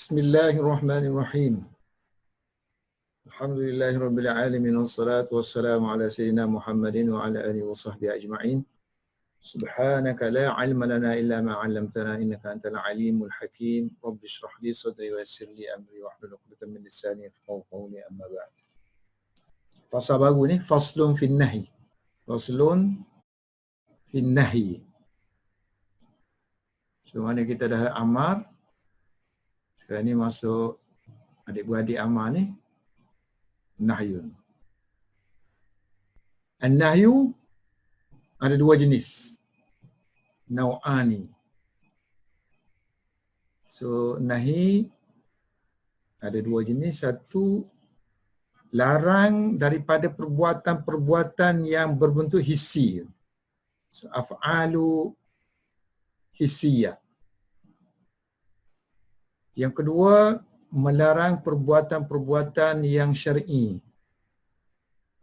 Bismillahirrahmanirrahim. Alhamdulillahirabbil alamin wassalatu wassalamu ala sayyidina Muhammadin wa ala alihi wa sahbihi ajma'in. Subhanaka la ilma lana illa ma 'allamtana innaka antal alimul hakim. Rabbi shrah li sadri wa yassir li amri wahlul 'uqdatam min lisani yafqahu qawli amma ba'd. Pasal baru ni faslun fin nahi. Faslun fin nahi. So mana kita dah amar. Sekarang ni masuk adik-beradik amar ni nahyun. An-nahyu ada dua jenis. Nau'ani. So nahi ada dua jenis. Satu, larang daripada perbuatan-perbuatan yang berbentuk hissi. So af'alu hissiyah. Yang kedua, melarang perbuatan-perbuatan yang syar'i.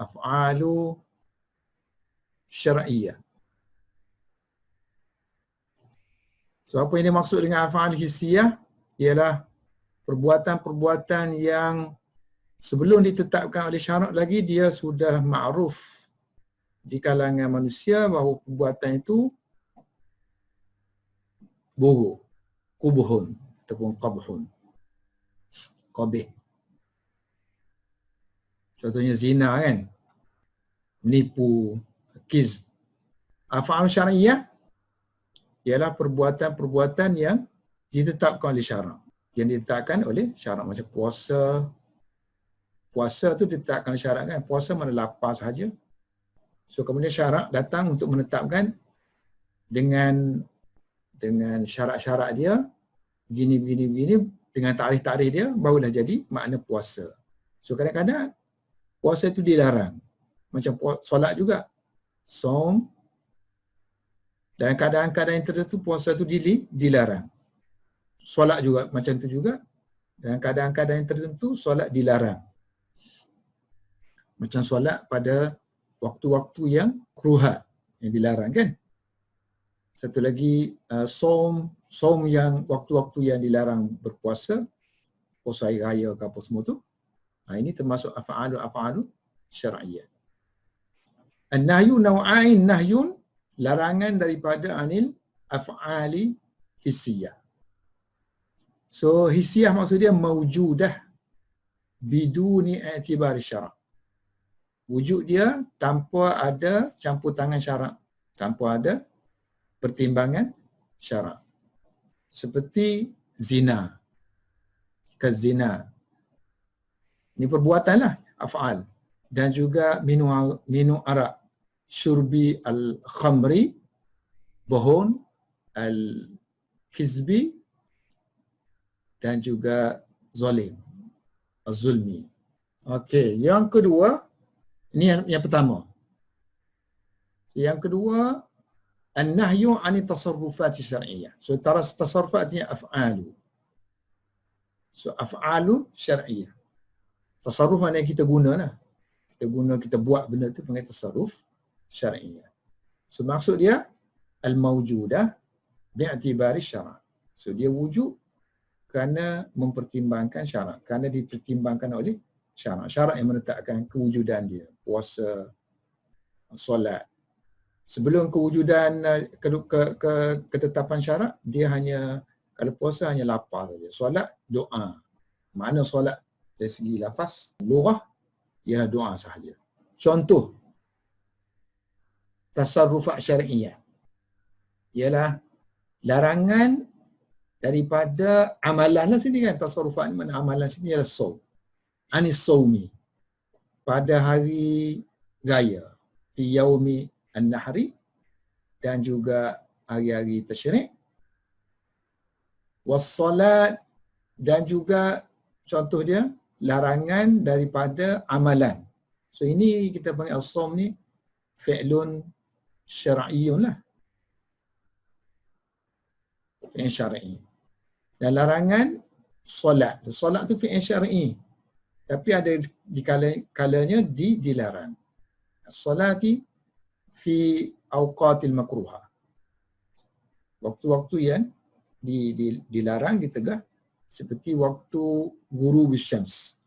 Af'alu syar'iyah. So apa yang dimaksud dengan af'al hissiyah? Ialah perbuatan-perbuatan yang sebelum ditetapkan oleh syarak lagi dia sudah ma'ruf di kalangan manusia bahawa perbuatan itu buruk, kubuhun ataupun qabhun, qabih. Contohnya zina kan, menipu, kizb. Af'al syar'iyah ialah perbuatan-perbuatan yang ditetapkan oleh syarak. Yang ditetapkan oleh syarak macam puasa. Puasa tu ditetapkan oleh syarak kan, puasa mana lapar sahaja. So kemudian syarak datang untuk menetapkan dengan syarat-syarat dia, begini, dengan tarikh-tarikh dia, barulah jadi makna puasa. So kadang-kadang puasa itu dilarang. Macam solat juga. Som. Dan keadaan-keadaan yang tertentu puasa itu dilarang. Solat juga macam itu juga. Dan keadaan-keadaan yang tertentu solat dilarang. Macam solat pada waktu-waktu yang kruha, yang dilarang kan. Satu lagi som yang waktu-waktu yang dilarang berpuasa, puasa hari raya ke apa semua tu. Ini termasuk af'alu syar'iyah. An-nahyu naw'ain, nahyun larangan daripada anil af'ali hissiyah. So hissiyah maksud dia mawjudah biduni i'tibar syarak. Wujud dia tanpa ada campur tangan syarak, tanpa ada pertimbangan syarak. Seperti zina, kezina. Ini perbuatanlah, af'al. Dan juga minum arak, syurbi al-khamri, bohon, al-kizbi, dan juga zalim, az-zulmi. Okey, yang kedua, ini yang pertama. Yang kedua, an-nahyu 'ani tasarrufat syar'iyyah. So tasarrufatnya af'alu. So af'alu syar'iyyah. Tasarruf mana yang kita gunalah. Kita buat benda tu panggil tasarruf syar'iyyah. So maksud dia al-mawjudah bi'tibari syarak. So dia wujud kerana mempertimbangkan syarak, kerana dipertimbangkan oleh syarak. Syarak yang menetapkan kewujudan dia. Puasa, solat. Sebelum kewujudan ketetapan syarak, dia hanya, kalau puasa hanya lapar saja. Solat, doa. Makna solat dari segi lafaz, lughah, ialah doa sahaja. Contoh tasarrufat syar'iyah ialah larangan daripada amalan lah sini kan. Tasarrufat ni mana amalan sini ialah saum. Anis saumi, pada hari raya, fi yaumi an-nahri, dan juga hari-hari tasyrik. Was-salat, dan juga contoh dia larangan daripada amalan. So ini kita panggil as-saum ni fi'lun syar'iyyun lah. Fi'l syar'i. Dan larangan solat. Solat tu fi'l syar'i. Tapi ada di kalanya dilarang. As-salati fi awqatil makruha. Waktu-waktu yang dilarang, ditegah, seperti waktu ghurub syams.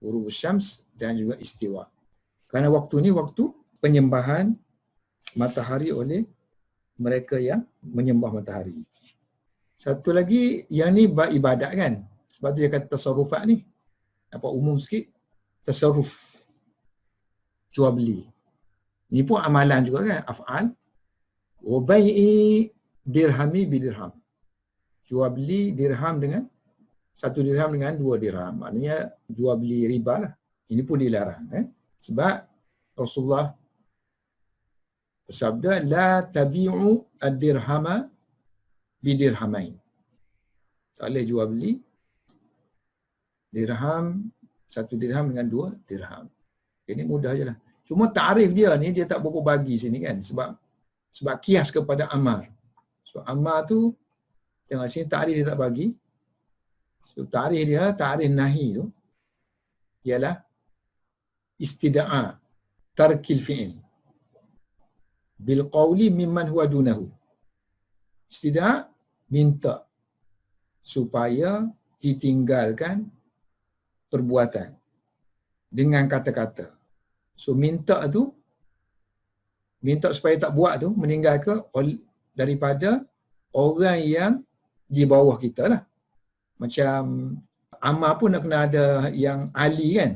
Ghurub syams dan juga istiwa. Kerana waktu ni waktu penyembahan matahari oleh mereka yang menyembah matahari. Satu lagi, yang ni ibadat kan. Sebab tu dia kata tasarrufat ni. Dapat umum sikit. Tasarruf. Jual beli. Ni pun amalan juga kan. Af'al. Wa bai'i dirhami bidirham. Jual beli dirham dengan satu dirham dengan 2 dirham. Maknanya jual beli riba lah. Ini pun dilarang. Sebab Rasulullah bersabda, la tabi'u ad-dirhama bidirhamain. Tak boleh jual beli dirham, satu dirham dengan 2 dirham. Ini mudah je lah. Cuma tarif dia ni, dia tak berapa bagi sini kan. Sebab kias kepada amar. So amar tu, tengok sini tarif dia tak bagi. So tarif dia, tarif nahi tu, ialah istida'a tarkil fi'il bil qawli mimman huwa dunahu. Istida'a minta supaya ditinggalkan perbuatan dengan kata-kata. So minta tu, minta supaya tak buat tu, meninggalkan daripada orang yang di bawah kita lah. Macam amar pun nak kena ada yang ahli kan.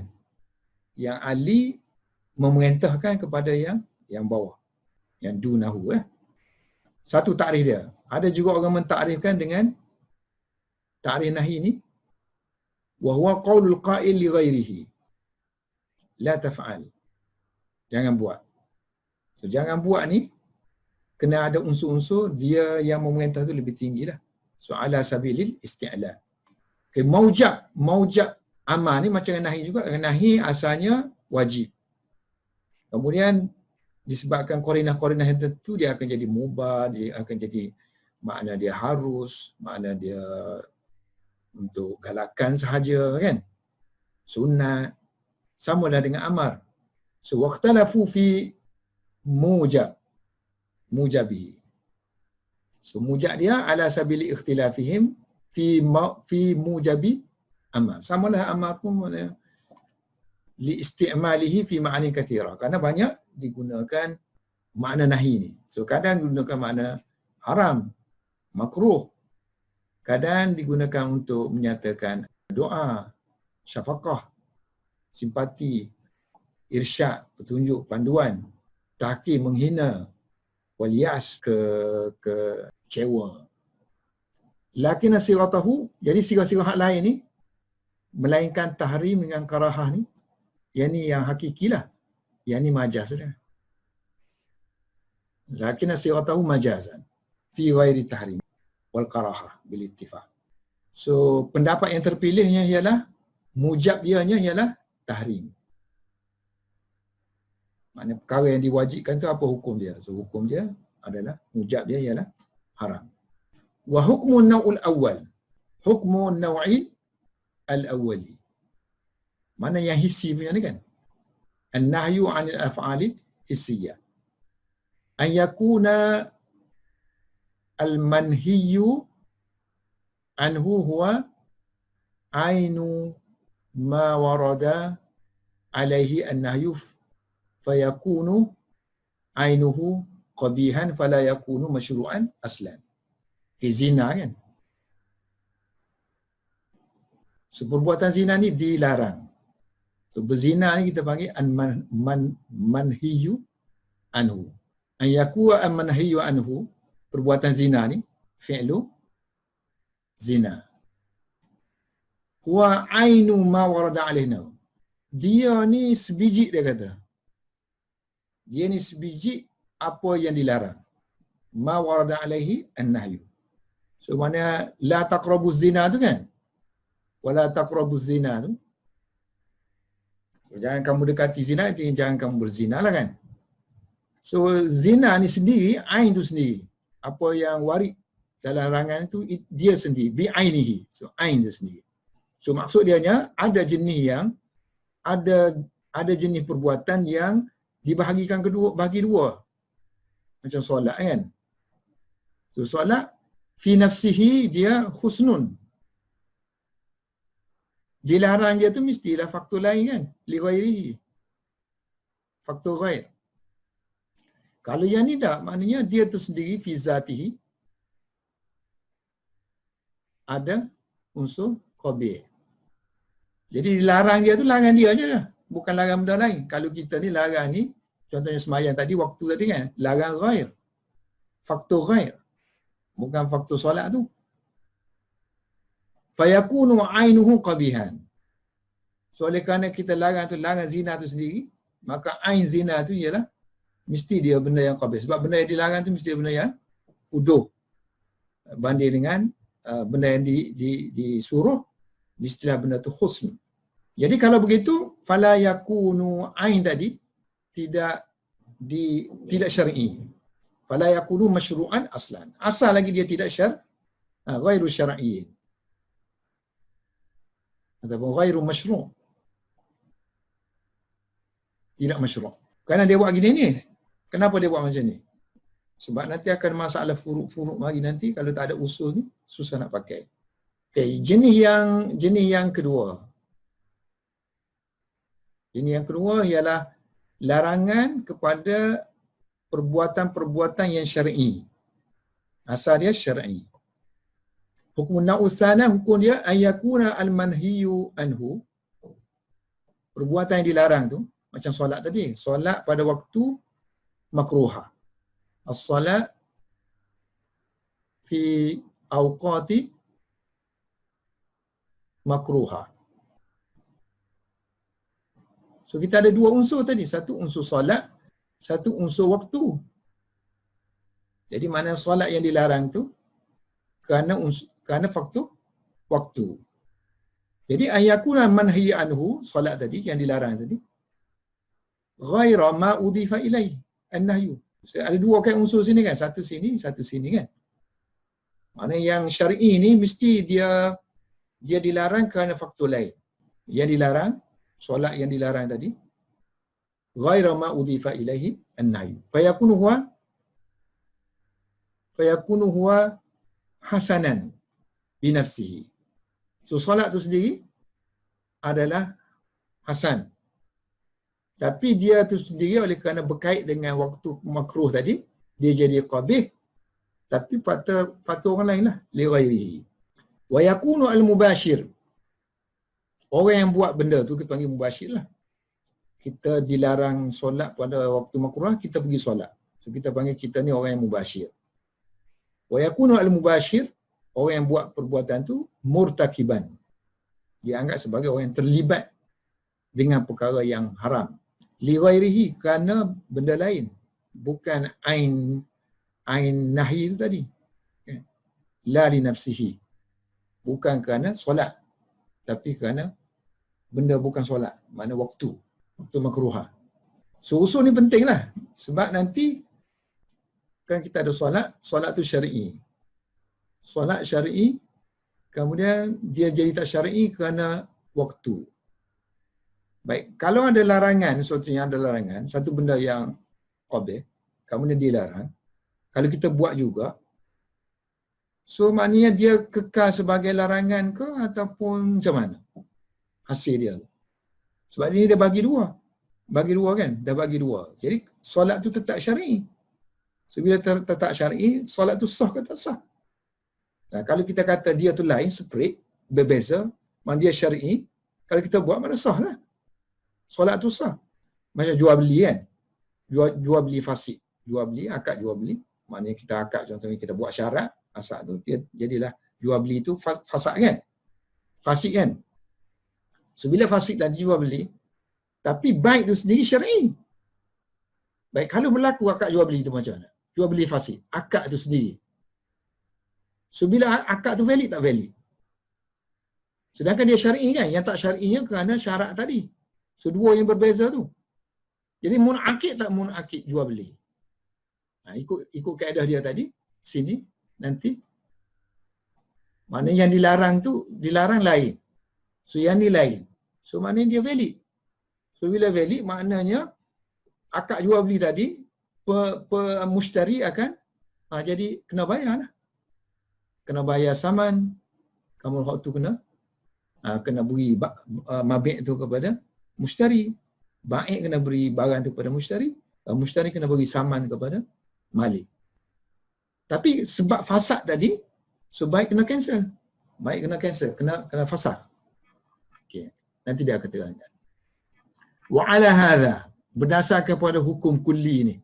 Yang ahli memerintahkan kepada yang bawah. Yang dunahu lah. Satu takrif dia. Ada juga orang mentakrifkan dengan takrif nahi ni. Wa huwa qaulul qa'il li ghairihi. La taf'al. Jangan buat. So jangan buat ni kena ada unsur-unsur dia yang memerintah tu lebih tinggi lah. So ala sabilil isti'la. Okay, maujab amal ni macam nahi juga. Nahi asalnya wajib. Kemudian disebabkan korinah-korinah yang tertentu, dia akan jadi mubah, dia akan jadi makna dia harus, makna dia untuk galakan sahaja kan. Sunat. Sama dah dengan amar. So waqtalafu fi mujabihi. So mujab dia ala sabili ikhtilafihim fi mujabi amar. Sama lah amar pun li istimalihi fi ma'ani kathira. Kerana banyak digunakan makna nahi ni. So kadang digunakan makna haram, makruh. Kadang digunakan untuk menyatakan doa, syafaqah, simpati, irsyad, petunjuk, panduan, tahqir, menghina, waliyas, kecewa. Lakin siratahu, jadi sirah-sirah hak lain ni, melainkan tahrim dengan karahah ni, yang ni yang hakikilah, yang ni majaz sudah. Lakin siratahu majazan, fi ghairi tahrim wal karahah bil ittifaq. So pendapat yang terpilihnya ialah mujab ianya ialah tahrim. Maknanya perkara yang diwajibkan tu apa hukum dia? So hukum dia adalah mujab dia ialah haram. Wa hukmun naw'ul awwal. Hukmun naw'il al-awwali. Mana yang hissi punya ni kan? An-nahyu 'anil af'ali hissiyah. An yakuna al-manhiyyu anhu huwa ainu ma warada alaihi an-nahyu fayakunu ainuhu qabihan fala yakunu masyru'an aslan. Zina kan? So perbuatan zina ni dilarang. So berzina ni kita panggil manhiyu anhu. An yakuna manhiyu anhu, perbuatan zina ni fi'lu zina. Wa ainu ma warada alaihna. Dia ni sebiji dia kata. Dia ni sebiji apa yang dilarang. Ma warada alaihi an-nahyu. So mana la taqrabuz zina tu kan? Wala taqrabuz zina tu. So, jangan kamu dekati zina, jangan kamu berzina lah kan? So zina ni sendiri, ain tu sendiri. Apa yang warid dalam larangan tu dia sendiri, bi ainihi. So ain dia sendiri. So maksud dianya ada jenis yang ada jenis perbuatan yang dibahagikan bagi dua. Macam solat kan. So solat fi nafsihi dia husnun. Dilarang dia tu mestilah faktor lain kan, li ghairihi. Faktor ghair. Kalau yang ni tak, maknanya dia tu sendiri fi zatihi ada unsur qabih. Jadi dilarang dia tu larang dia je lah. Bukan larang benda lain. Kalau kita ni larang ni, contohnya semayang tadi, waktu tadi kan, larang ghair. Faktor ghair. Bukan faktor solat tu. Fayakunu ainuhu qabihan. So oleh kerana kita larang tu, larang zina tu sendiri, maka ain zina tu ialah mesti dia benda yang qabih. Sebab benda yang dilarang tu mesti dia benda yang uduh. Banding dengan benda yang disuruh, mestilah benda tu husn. Jadi kalau begitu, fala yakunu ain tadi tidak syar'i. Fala yakunu masyru'an aslan. Asal lagi dia tidak ghairu syar'i. Ataupun ghairu masyru'. Tidak masyru'. Kerana dia buat gini ni. Kenapa dia buat macam ni? Sebab nanti akan masalah furuk-furuk lagi nanti, kalau tak ada usul ni, susah nak pakai. Okay, jenis yang kedua. Jenis yang kedua ialah larangan kepada perbuatan-perbuatan yang syar'i. Asal dia syar'i. Hukum na'usana, hukum dia ayyakuna al-manhiyu anhu. Perbuatan yang dilarang tu, macam solat tadi. Solat pada waktu makruha. As-salat fi awqati makruha. So kita ada dua unsur tadi. Satu unsur solat, satu unsur waktu. Jadi mana solat yang dilarang tu kerana faktor waktu. Jadi ayakuna manhi anhu, solat tadi yang dilarang tadi, ghaira ma udhifa ilaihi an-nahyu. So, ada dua kan unsur sini kan, satu sini kan. Mana yang syar'i ni mesti dia dilarang kerana faktor lain. Yang dilarang, solat yang dilarang tadi, ghaira ma udhifa ilaihi an-nahyu. Fayakunu huwa hasanan bi nafsihi. So solat tu sendiri adalah hasan. Tapi dia tu sendiri oleh kerana berkait dengan waktu makruh tadi, dia jadi qabih. Tapi faktor orang lain lah, li ghairihi. Wa yakunu al-mubashir. Orang yang buat benda tu kita panggil mubashir lah. Kita dilarang solat pada waktu makruh, kita pergi solat. So kita panggil kita ni orang yang mubashir. Wa yakunu al-mubashir, orang yang buat perbuatan tu murtakiban. Dia anggap sebagai orang yang terlibat dengan perkara yang haram. Li ghairihi, kerana benda lain. Bukan ain nahi itu tadi. La li nafsihi. Bukan kerana solat. Tapi kerana benda bukan solat. Mana waktu makruha. So usul ni penting lah. Sebab nanti kan kita ada solat tu syar'i. Solat syar'i, kemudian dia jadi tak syar'i kerana waktu. Baik, kalau ada larangan, sesuatu ada larangan, satu benda yang qabih, kemudian dilarang, kalau kita buat juga, so maknanya dia kekal sebagai larangan ke ataupun macam mana hasil dia? Sebab ini dia bagi dua. Bagi dua kan? Dah bagi dua. Jadi solat tu tetap syar'i. So bila tetap syar'i, solat tu sah ke tak sah? Nah, kalau kita kata dia tu lain, separate, berbeza, mana dia syar'i, kalau kita buat mana sah lah. Solat tu sah. Macam jual beli kan? Jual beli fasik. Jual beli, akad jual beli. Maknanya kita akad, contohnya kita buat syarat, asal tu dia jadilah jual beli tu fasik kan? Fasik kan? So bila fasik dan jual beli, tapi baik tu sendiri syar'i. Baik, kalau berlaku akad jual beli tu macam mana? Jual beli fasik, akad tu sendiri. So bila akad tu valid tak valid? Sedangkan dia syar'i kan? Yang tak syar'inya kerana syarat tadi. So dua yang berbeza tu. Jadi munakid tak munakid jual beli? Nah, ikut kaedah dia tadi, sini, nanti. Mana yang dilarang tu, dilarang lain. So yang ni lain. So maknanya dia valid. So bila valid, maknanya akad jual beli tadi, mushtari akan jadi kena bayar lah. kena bayar saman, kamu hak tu kena beri mabik tu kepada mushtari. Baik kena beri barang tu kepada mushtari, mushtari kena beri saman kepada malik. Tapi sebab fasad tadi, so baik kena cancel. Baik kena cancel, kena fasad. Okey, nanti dia akan terangkan. Wa ala hadha, berdasarkan kepada hukum kulli ni.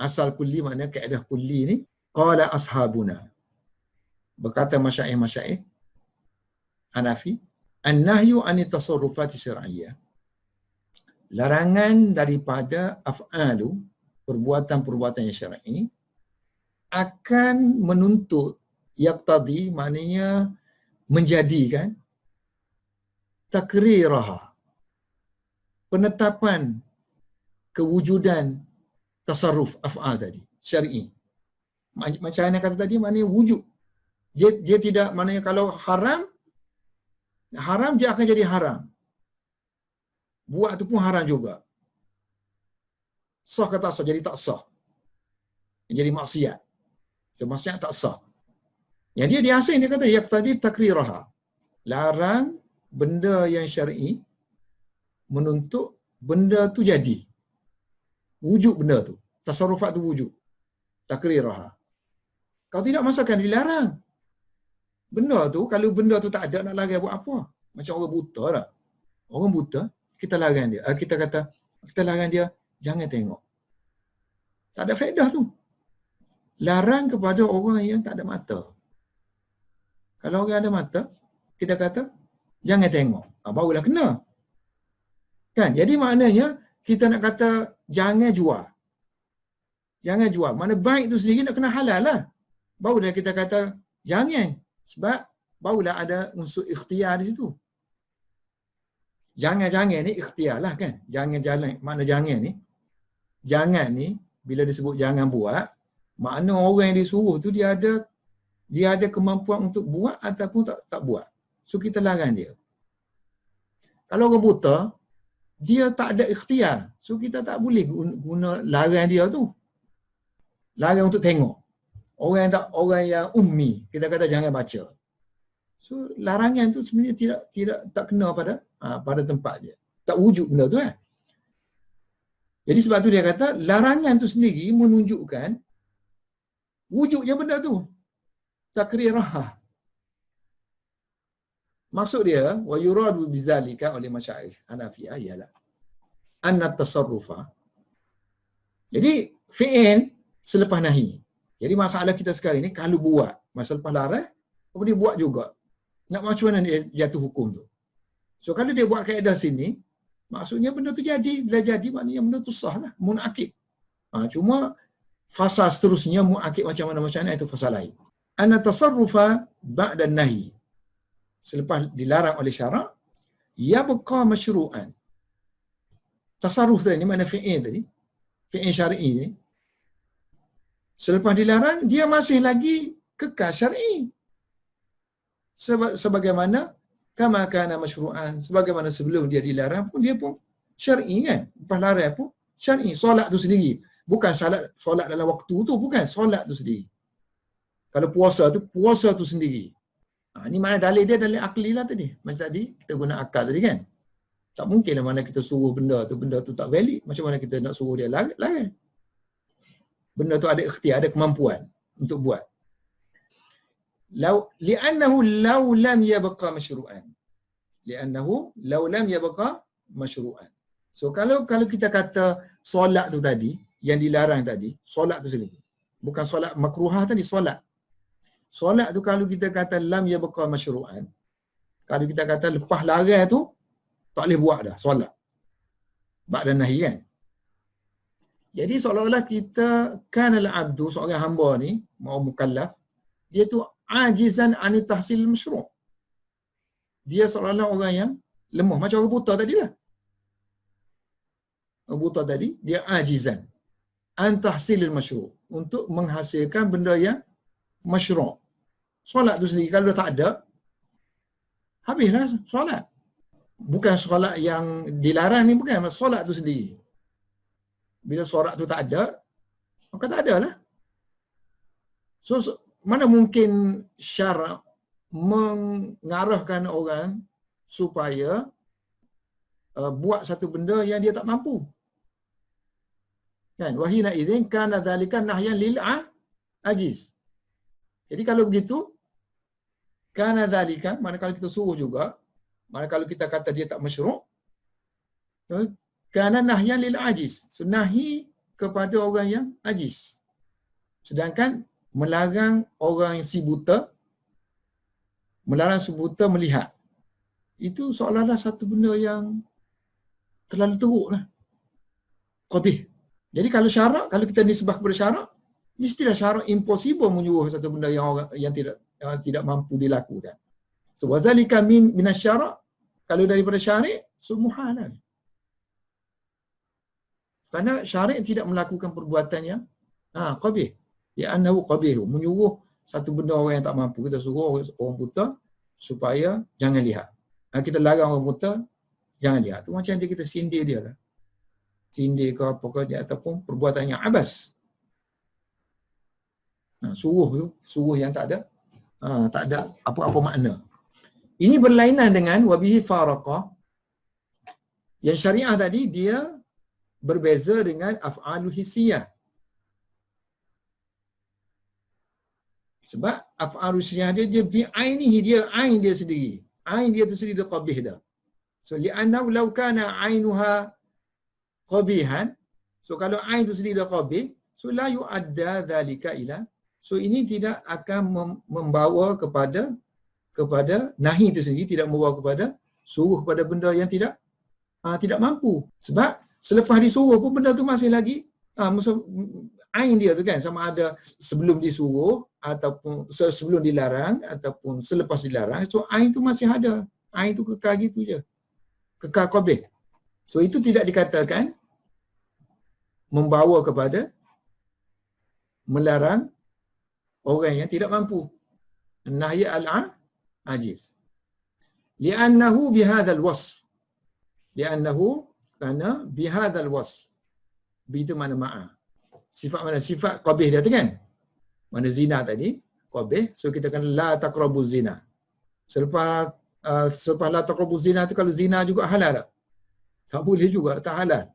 Asal kulli maknanya kaedah kulli ni, qala ashabuna. Berkata masyaikh-masyaikh Hanafi, an-nahyu an tasarrufat syar'iyyah. Larangan daripada af'alu, perbuatan-perbuatan yang syar'i akan menuntut yaqtadi, maknanya menjadikan takriraha, penetapan kewujudan tasarruf af'al tadi syar'i. Macam mana kata tadi, maknanya wujud. Dia tidak, maknanya kalau haram dia akan jadi haram. Buat tu pun haram juga. Sah ke tak sah? Jadi tak sah. Jadi maksiat. So, maksiat tak sah. Yang dia asing, dia kata yaqtadi takriraha. Larang benda yang syar'i menuntut benda tu jadi. Wujud benda tu. Tasarrufat tu wujud. Takriraha. Kalau tidak, masakan dilarang. Benda tu, kalau benda tu tak ada, nak larang buat apa? Macam orang buta lah. Orang buta, kita larang dia. Kita larang dia, jangan tengok. Tak ada faedah tu. Larang kepada orang yang tak ada mata. Kalau orang ada mata, kita kata, jangan tengok. Barulah kena. Kan? Jadi maknanya, kita nak kata, jangan jual. Jangan jual. Mana baik tu sendiri nak kena halal lah. Barulah kita kata, jangan. Sebab, barulah ada unsur ikhtiar di situ. Jangan-jangan ni ikhtiar lah kan. Jangan-jangan, makna jangan ni. Jangan ni, bila disebut jangan buat, makna orang yang disuruh tu dia ada kemampuan untuk buat ataupun tak buat. So kita larang dia. Kalau orang buta, dia tak ada ikhtiar. So kita tak boleh guna larang dia tu. Larang untuk tengok. Orang yang ummi, kita kata jangan baca. So larangan tu sebenarnya tak kena pada tempat dia. Tak wujud benda tu kan. Jadi sebab tu dia kata larangan tu sendiri menunjukkan wujudnya benda tu. Takriraha. Maksud dia wa yuradu bizalika oleh masyayikh Hanafiyah ialah anna tasarrufa. Jadi fi'il selepas nahi. Jadi masalah kita sekarang ni kalau buat masa lepas larang, apa dia buat juga. Nak macam mana dia jatuh hukum tu. So kalau dia buat kaedah sini, maksudnya benda tu jadi. Bila jadi maknanya benda tu sah lah. Munakib. Cuma fasa seterusnya muakib macam mana itu fasa lain. Anna tasarrufa ba'da nahi. Selepas dilarang oleh syarak, yabqa masyru'an. Tasarruf tadi ni mana fi'il tadi. Fi'il syar'i ni. Selepas dilarang, dia masih lagi kekal syar'i. Sebagaimana kama kana masyru'an, sebagaimana sebelum dia dilarang pun dia pun syar'i kan. Lepas larang pun syar'i. Solat tu sendiri. Bukan solat dalam waktu tu, bukan solat tu sendiri. Kalau puasa tu sendiri. Ini mana dalil dia dalil akli lah tadi. Macam tadi kita guna akal tadi kan. Tak mungkinlah mana kita suruh benda tu tak valid. Macam mana kita nak suruh dia larang. Benda tu ada ikhtiar, ada kemampuan untuk buat. Li'annahu law lam yabqa masyru'an. Li'annahu law lam yabqa masyru'an. So kalau kita kata solat tu tadi, yang dilarang tadi, solat tu sendiri. Bukan solat makruhah tadi, solat. Solat tu kalau kita kata lam yabqa masyru'an, kalau kita kata lepas larang tu, tak boleh buat dah solat. Ba'da nahi kan. Jadi seolah-olah kita kanal abdu, seorang hamba ni, mau mukallaf, dia tu ajizan ani tahsil masyru'. Dia seolah-olah orang yang lemah. Macam orang buta tadi lah. Orang buta tadi, dia ajizan an tahsil masyru'. Untuk menghasilkan benda yang masyru'. Solat tu sendiri, kalau tak ada, habislah solat. Bukan solat yang dilarang ni, bukan. Solat tu sendiri. Bila solat tu tak ada, maka tak ada lah. So mana mungkin syarak mengarahkan orang supaya buat satu benda yang dia tak mampu. Kan? Wahina idzin kana dzalika nahyan lil ajiz. Jadi kalau begitu, kana dzalika, mana kalau kita suruh juga, mana kalau kita kata dia tak masyru', kana nahyan lil ajiz. So nahi kepada orang yang ajiz. Sedangkan melarang orang yang si buta, melarang si buta melihat, itu seolah-olah satu benda yang terlalu teruk lah. Qabih. Jadi kalau syarak, kalau kita nisbah kepada syarak, mestilah syarak impossible menyuruh satu benda yang orang yang tidak mampu dilakukan. So wazalika minasyarak, kalau daripada syarik, so muhalal. Kerana syarik tidak melakukan perbuatan yang qabih. Ya annahu qabih, menyuruh satu benda orang yang tak mampu. Kita suruh orang buta supaya jangan lihat. Kita larang orang buta jangan lihat. Tu macam dia, kita sindir dia lah. Sindir ke apa ke dia, ataupun perbuatan yang abas. Suruh yang tak ada apa-apa makna. Ini berlainan dengan wabihi faraqah. Yang syariah tadi dia berbeza dengan af'alu hissiyah. Sebab af'alu hissiyah dia bi'ainihi, dia ain dia sendiri. Ain dia tu sendiri dia qabih dah. So li'annahu law kana ainuha qabihan, so kalau ain tu sendiri dia qabih, so la yu'adda dhalika ila, so ini tidak akan membawa kepada nahi itu sendiri, tidak membawa kepada suruh kepada benda yang tidak mampu. Sebab selepas disuruh pun benda tu masih lagi ain dia tu kan, sama ada sebelum disuruh ataupun sebelum dilarang ataupun selepas dilarang, so ain tu masih ada. Ain tu kekal gitu je. Kekal qabih. So itu tidak dikatakan membawa kepada melarang orang yang tidak mampu. Nahyi al-ajiz. Li'annahu bihadzal wasf. Li'annahu kerana bihadzal wasf. Bi itu mana ma'a. Sifat mana? Sifat qabih dia tu kan? Mana zina tadi, qabih. So kita kena la taqrabuz zina. Selepas la taqrabuz zina tu, kalau zina juga halal tak? Tak boleh juga, tak halal.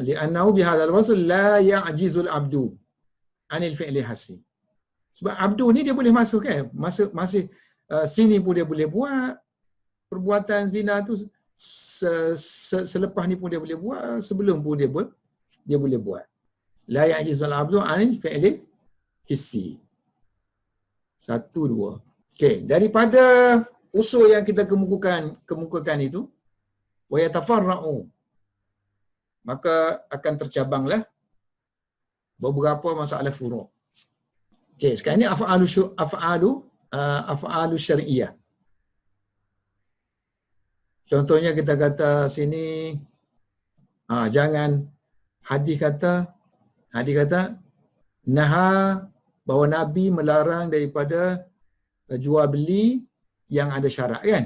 Li'annahu bihadzal wasl la ya'jizul abdu anil fi'li hasin. Sebab abdu ni dia boleh masuk kan? Masih sini pun dia boleh buat. Perbuatan zina tu selepas ni pun dia boleh buat, sebelum pun dia boleh buat. La ya'jizul abdu anil fi'li hissi. 1, 2. Okey, daripada usul yang kita kemukakan itu, wa yatafarra'u, maka akan tercabanglah beberapa masalah furu'. Okey, sekarang ni af'alu syar'iyah. Contohnya kita kata sini jangan, hadis kata naha, bahawa Nabi melarang daripada jual beli yang ada syarat kan?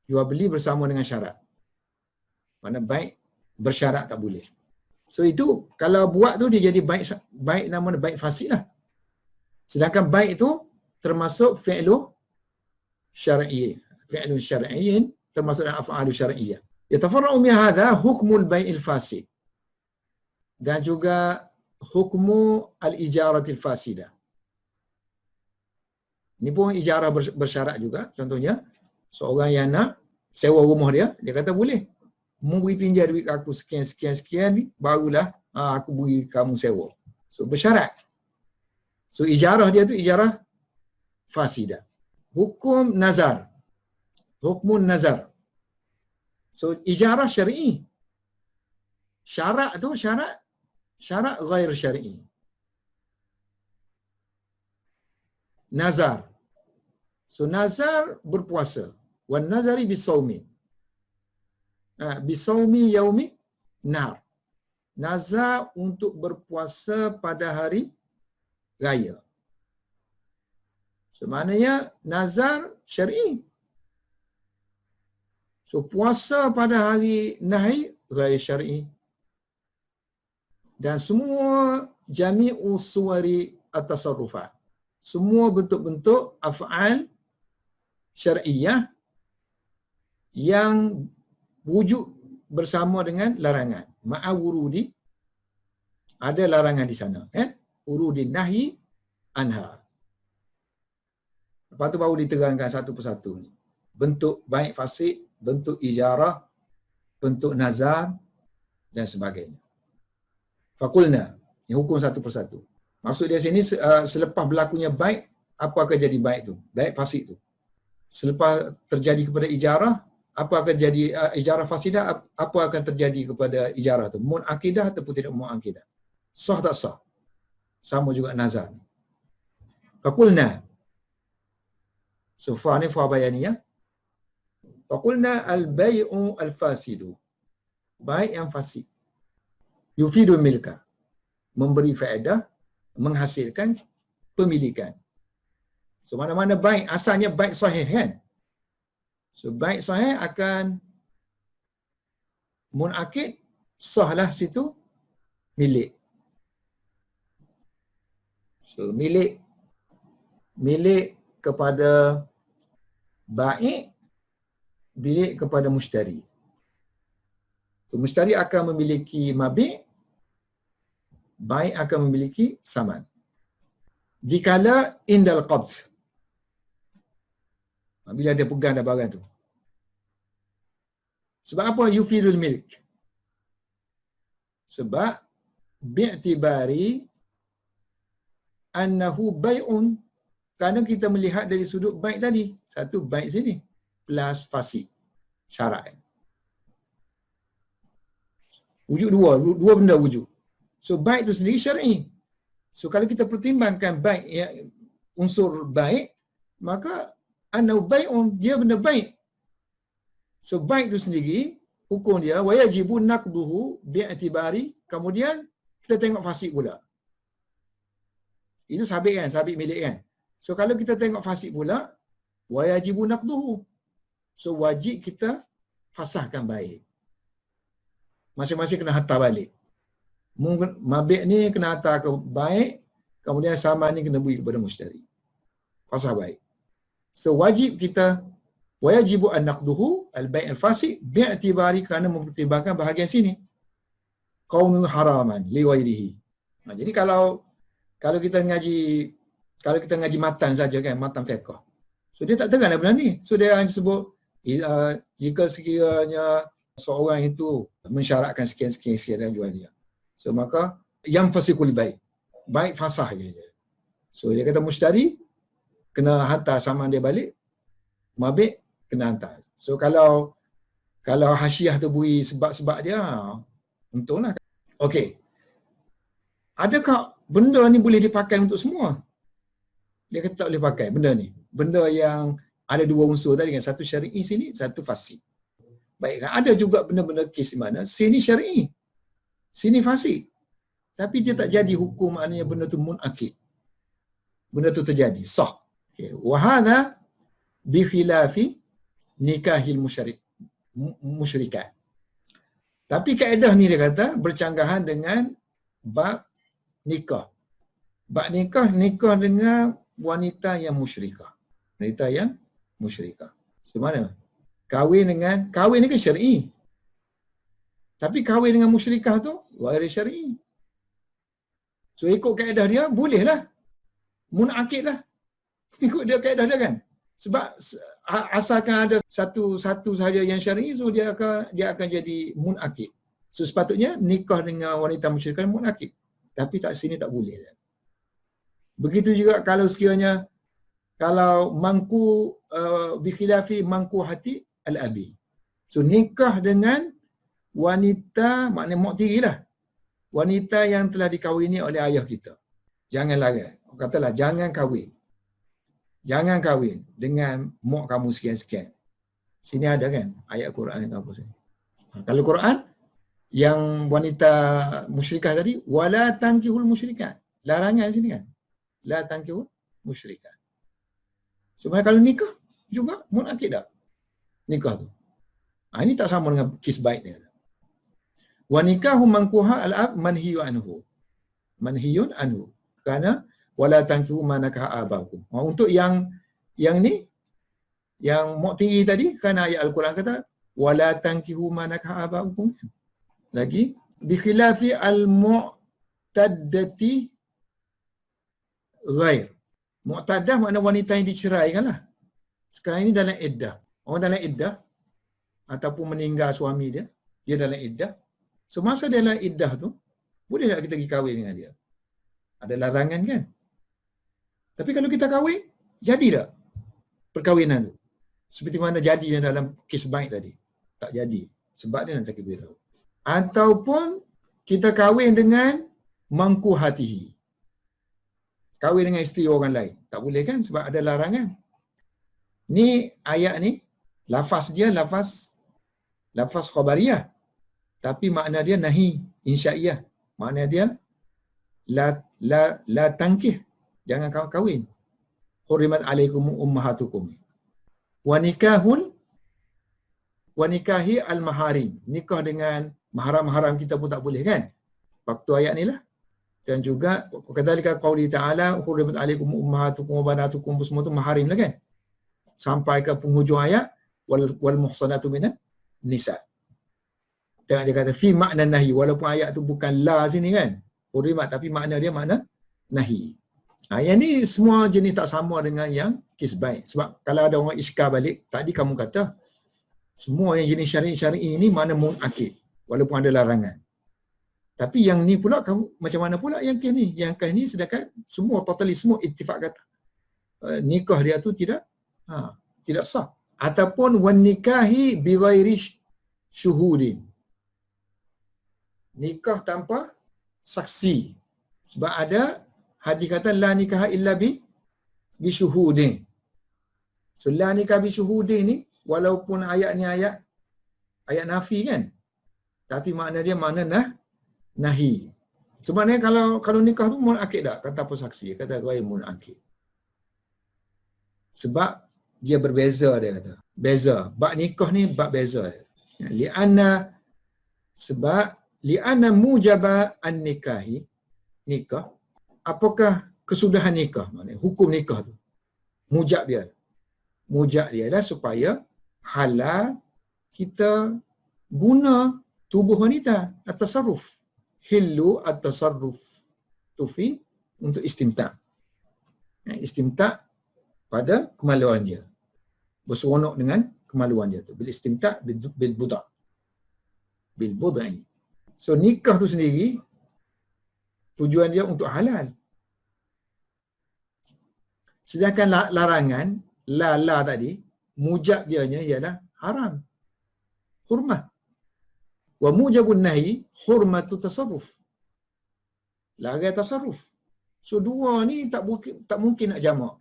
Jual beli bersama dengan syarat. Mana baik bersyarat tak boleh. So itu kalau buat tu dia jadi baik namanya baik fasid lah. Sedangkan baik itu termasuk fi'lu syar'i. Fi'lu syar'iyyin termasuk dalam af'alu syar'iyyah. Yatafarra'u min hadha hukmul bai'il fasid. Dan juga hukmu al-ijaratil fasidah. Ini pun ijarah bersyarat juga. Contohnya, seorang yang nak sewa rumah dia kata boleh. Mu beri pinjam duit aku sekian ni, barulah aku beri kamu sewa. So bersyarat. So ijarah dia tu ijarah fasidah. Hukum nazar. Hukmun nazar. So ijarah syar'i. Syarat tu syarat ghair syar'i. Nazar. So nazar berpuasa. Wan nazari bisawmi. Bisawmi yaumi nar. Nazar untuk berpuasa pada hari raya. So maknanya nazar syar'i. So puasa pada hari nahi ghair syar'i. Dan semua jami'u suwari at-tasarrufat. semua bentuk-bentuk af'al syar'iyah yang wujud bersama dengan larangan. Ma'awurudi, ada larangan di sana. Urudin nahyi anha. Lepas tu baru diterangkan satu persatu ni. Bentuk baik fasik, bentuk ijarah, bentuk nazar dan sebagainya. Fakulna, ni hukum satu persatu. Maksud dia sini selepas berlakunya baik, apa akan jadi baik tu? Baik fasik tu. Selepas terjadi kepada ijarah, apa akan jadi ijarah fasidah, apa akan terjadi kepada ijarah tu? Munakidah ataupun tidak munakidah? Sah tak sah? Sama juga nazar. Fakulna. So fa ni fa bayaniyah. Fakulna al-bay'u al-fasidu. Baik yang fasik. Yufidu milka. Memberi faedah, menghasilkan pemilikan. So mana-mana baik, asalnya baik sahih kan? So baik sahih akan munakid, sahlah situ milik. So milik kepada baik, milik kepada mushtari. So, mushtari akan memiliki mabik, baik akan memiliki saman. Dikala indal qabd, bila dia pegang dah barang tu. Sebab apa yufidul milk? Sebab bi'tibari annahu bai'un, kerana kita melihat dari sudut baik tadi. Satu baik sini plus fasik syarat. Wujud dua benda wujud. So baik tu sendiri syar'i. So kalau kita pertimbangkan baik, ya, unsur baik, maka annahu bai'un, dia benda baik. So baik tu sendiri hukum dia wa yajibu naqduhu bi'tibari, kemudian kita tengok fasik pula. Itu sabit kan, sabit milik kan. So kalau kita tengok fasik pula, wa yajibu naqduhu. So wajib kita fasahkan baik. Masing-masing kena hantar balik. Mabik ni kena hantar ke baik, kemudian saman ni kena beri kepada mushtari. Fasah baik. So wajib kita wajibu an naqduhu al-bai' al-fasik bi'tibari, kerana mempertimbangkan bahagian sini qaunu haraman li ghairihi. Jadi kalau kita ngaji matan saja kan, matan fiqh. So dia tak teranglah benda ni. So dia hanya sebut jika sekiranya seorang itu mensyaratkan sekian dan jual dia. So maka yang fasikul baik. Baik fasah je. So dia kata mushtari kena hantar saman dia balik, mabik kena hantar. So kalau hasyiah tu beri sebab-sebab dia, untunglah. Okey. Adakah benda ni boleh dipakai untuk semua? Dia kata tak boleh pakai benda ni. Benda yang ada dua unsur tadi kan, satu syar'i sini, satu fasik. Baik kan, ada juga benda-benda kes di mana sini syar'i, sini fasik. Tapi dia tak jadi hukum, maknanya benda tu munakid. Benda tu terjadi, sah. Okey, wa hadha bi khilafi nikahil musyrikat. Tapi kaedah ni dia kata bercanggahan dengan bab nikah. Bab nikah dengan wanita yang musyrikah. Wanita yang musyrikah. Semana? Kahwin ni kan syar'i. Tapi kahwin dengan musyrikah tu ghairi syar'i. So ikut kaedah dia bolehlah. Munakid lah. Ikut dia kaedah dia kan. Sebab asalkan ada satu sahaja yang syar'i, so dia akan jadi munakid. So sepatutnya nikah dengan wanita musyrikah munakid. Tapi tak, sini tak boleh. Begitu juga kalau sekiranya mangku bikhilafi mangku hati al-abi. So nikah dengan wanita, maknanya mu'tiri lah. Wanita yang telah dikahwini oleh ayah kita. Jangan larang. Katalah jangan kahwin. Jangan kahwin dengan mak kamu sekian-sekian. Sini ada kan ayat Quran atau apa sini. Kalau Quran yang wanita musyrikah tadi, wala tankihul musyrikat. Larangan sini kan. La tankihul musyrikat. Sebenarnya kalau nikah juga munakid tak? Nikah tu. Ini tak sama dengan kis baik dia. Wa nikahu mankuha al-ab manhiyun anhu. Manhiyun anhu. Kerana wala tankihu ma nakaha abakum. Untuk yang ni, yang mu'tiri tadi, kan ayat Al-Quran kata wala tankihu ma nakaha abakum. Lagi bi khilafi al-mu'taddati ghair. Mu'taddah makna wanita yang diceraikan lah. Sekarang ini dalam iddah. Orang dalam iddah ataupun meninggal suami dia, dia dalam iddah. Semasa dia dalam iddah tu, boleh tak kita pergi kahwin dengan dia? Ada larangan kan? Tapi kalau kita kahwin, jadi tak perkahwinan tu? Seperti mana jadinya dalam kes baik tadi? Tak jadi. Sebab dia nak tak beritahu. Ataupun kita kahwin dengan mangku hatihi. Kahwin dengan isteri orang lain. Tak boleh kan? Sebab ada larangan. Ni ayat ni, lafaz dia lafaz khabariyah. Tapi makna dia nahi insya'iyah. Makna dia la tankih. Jangan kahwin. Hurimat alaikum ummahatukum. Wa nikahi al-maharim. Nikah dengan mahram-mahram kita pun tak boleh kan? Waktu ayat ni lah. Dan juga kadzalika qauli ta'ala hurimat alaikum ummahatukum wa banatukum, semua tu maharim lah kan? Sampai ke penghujung ayat wal muhsanatu minan nisa. Tengok dia kata fi makna nahi, walaupun ayat tu bukan la sini kan, hurimat, tapi makna dia makna nahi. Yang ni semua jenis tak sama dengan yang kes baik. Sebab kalau ada orang iskar balik, tadi kamu kata semua yang jenis syar'i ni mana munakid, walaupun ada larangan. Tapi yang ni pula kamu macam mana pula yang kes ni? Yang kes ni sedangkan semua totally semua ittifaq kata nikah dia tu tidak sah. Ataupun wan nikahi bi ghairi syuhudin. Nikah tanpa saksi. Sebab ada hadis kata la nikaha illa bi syuhudin. So la nikah bi syuhudin ni walaupun ayat ni ayat nafi kan. Tapi makna dia makna nahi. Sebenarnya kalau nikah tu munakid tak? Kata apa saksi? Kata ghair munakid. Sebab dia berbeza, dia kata. Beza. Bab nikah ni bab beza. Li'anna mujaba an-nikahi, nikah, apakah kesudahan nikah? Maknanya hukum nikah tu. Mujab dia adalah supaya halal kita guna tubuh wanita, at-tasarruf. Hillu at-tasarruf tufi untuk istimta'. Istimta' pada kemaluan dia. Berseronok dengan kemaluan dia tu. Bil istimta' bil buda'. Bil buda'i. So nikah tu sendiri tujuan dia untuk halal. Sedangkan larangan la tadi, mujab dianya ialah haram. Hurmah. Wa mujabun nahi hurmatu tasarruf. Larangan tasarruf. So dua ni tak mungkin nak jamak.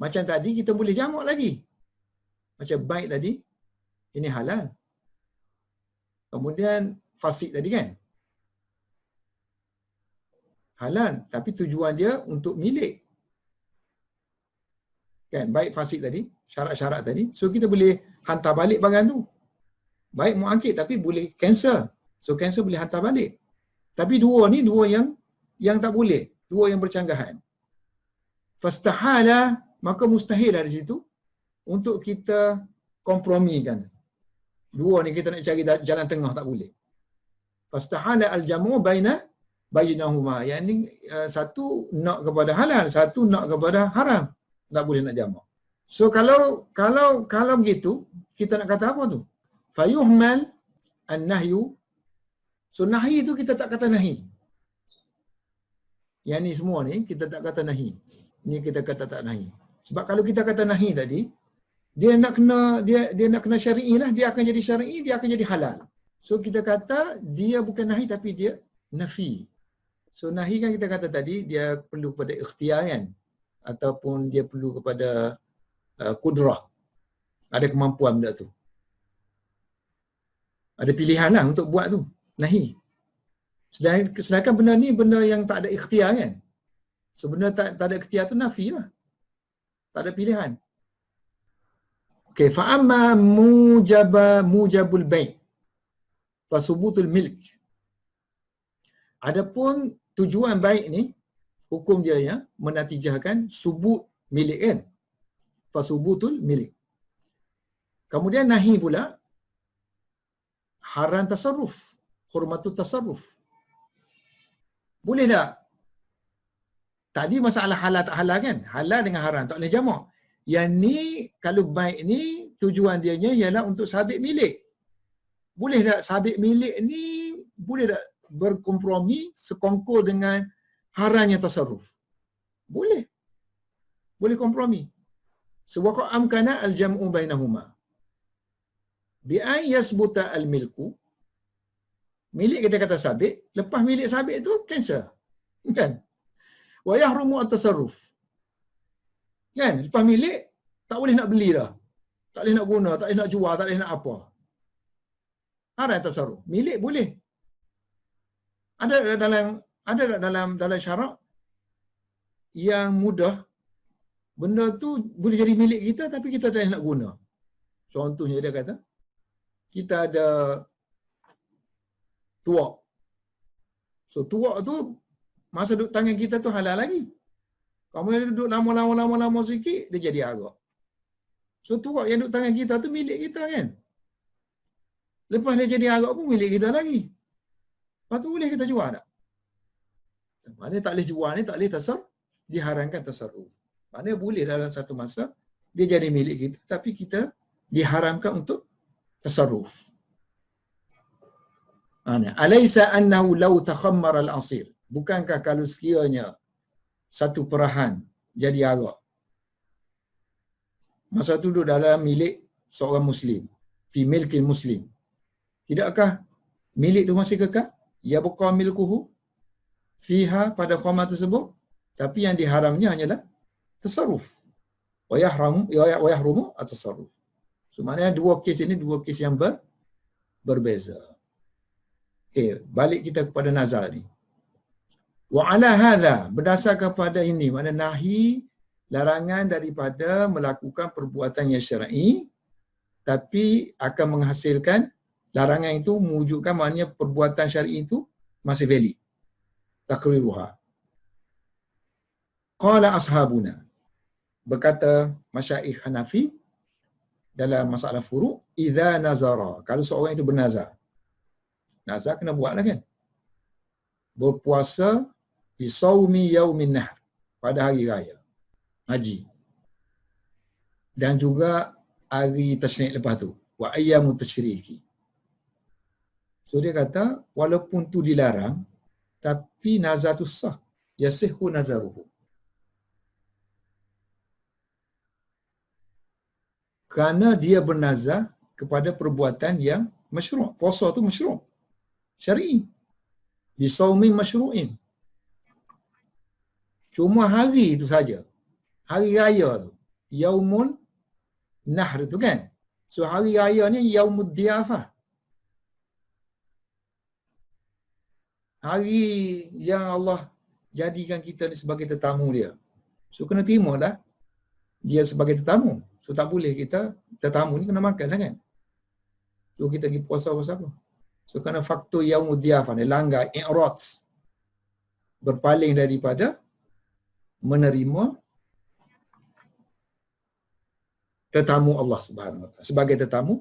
Macam tadi kita boleh jamak lagi. Macam baik tadi, ini halal. Kemudian fasik tadi kan? Halal, tapi tujuan dia untuk milik. Kan, baik fasik tadi, syarat-syarat tadi. So kita boleh hantar balik barang tu. Baik mu'akid tapi boleh cancel. So cancel boleh hantar balik. Tapi dua ni dua yang tak boleh. Dua yang bercanggahan. Fastahala, maka mustahil dari situ untuk kita kompromikan. Dua ni kita nak cari jalan tengah tak boleh. Fastahala al-jamu bainahuma. Yang ni satu nak kepada halal, satu nak kepada haram. Tak boleh nak jamak. So kalau begitu, kita nak kata apa tu? Fayuhmal an-nahyu. So nahi tu kita tak kata nahi. Yang ni semua ni kita tak kata nahi. Ni kita kata tak nahi. Sebab kalau kita kata nahi tadi, dia nak kena syar'i lah, dia akan jadi syar'i, dia akan jadi halal. So kita kata dia bukan nahi tapi dia nafi. So nahi kan kita kata tadi dia perlu kepada ikhtiar kan, ataupun dia perlu kepada kudrah. Ada kemampuan benda tu. Ada pilihan lah untuk buat tu. Nahi. Sedangkan benda ni benda yang tak ada ikhtiar kan. So benda tak ada ikhtiar tu nafi lah. Tak ada pilihan. Okay, fa'amma mujabul bai' fa subutul milk. Adapun tujuan baik ni, hukum dia ya menatijahkan subut milik kan. Fasubutul milik. Kemudian nahi pula haram tasarruf, hurmatut tasarruf. Boleh tak? Tadi masalah halal tak halal kan? Halal dengan haram tak boleh jamak. Yang ni kalau baik ni tujuan dianya ialah untuk sabit milik. Boleh tak sabit milik ni boleh tak berkompromi sekongkol dengan haramnya tasarruf? Boleh. Boleh kompromi. Sebuah amkana al-jam'u bainahuma. Bi an yasbuta al-milku. Milik kita kata sabit, lepas milik sabit tu cancel. Kan? Wa yahrumu at-tasarruf. Kan? Lepas milik tak boleh nak beli dah. Tak boleh nak guna, tak boleh nak jual, tak boleh nak apa. Haram tasarruf. Milik boleh. Ada dalam syarak yang mudah benda tu boleh jadi milik kita tapi kita tak boleh nak guna. Contohnya dia kata kita ada tuak. So tuak tu masa duduk tangan kita tu halal lagi. Kamu yang duduk lama sikit dia jadi arak. So tuak yang duduk tangan kita tu milik kita kan. Lepas dia jadi arak pun milik kita lagi. Lepas tu boleh kita jual tak? Maknanya tak boleh jual ni, tak boleh diharamkan tasarruf. Maknanya boleh dalam satu masa dia jadi milik kita tapi kita diharamkan untuk tasarruf. Alaysa annahu law takhammara al-asir. Bukankah kalau sekiranya satu perahan jadi arak. Masa tu duduk dalam milik seorang muslim, fi milkil muslim. Tidakkah milik tu masih kekal? Ya buqa milkuhu fiha pada khamar tersebut, tapi yang diharamnya hanyalah tasarruf. Wa yahrumu at-tasarruf. So maknanya dua kes ini dua kes yang berbeza. Okey, balik kita kepada nazar ni. Wa ala hadha, berdasarkan pada ini, mana nahi larangan daripada melakukan perbuatan yang syar'i tapi akan menghasilkan larangan itu mewujudkan maknanya perbuatan syar'i itu masih valid. Takriruha. Qala ashabuna. Berkata masyaikh Hanafi dalam masalah furu', idza nazara, kalau seorang itu bernazar. Nazar kena buatlah kan. Berpuasa di saumi yaumin nahr, pada hari raya haji. Dan juga hari tasyrik lepas tu, wa ayyamut tasyriki. So dia kata walaupun tu dilarang tapi nazar tu sah, yasihhu nazaruhu. Kerana dia bernazar kepada perbuatan yang masyru'. Puasa tu masyru'. Syar'i. Di saumin masyru'in. Cuma hari itu saja. Hari raya tu. Yaumun Nahr tu kan. So hari raya ni Yaumud Diyafah. Hari yang Allah jadikan kita ni sebagai tetamu dia. So kena terima lah dia sebagai tetamu. So tak boleh kita tetamu ni kena makan lah kan. So kita pergi puasa apa? So kerana faktor Yaumud Diyafah ni langgar, i'rad, berpaling daripada menerima tetamu Allah Subhanahu Wa Taala, sebagai tetamu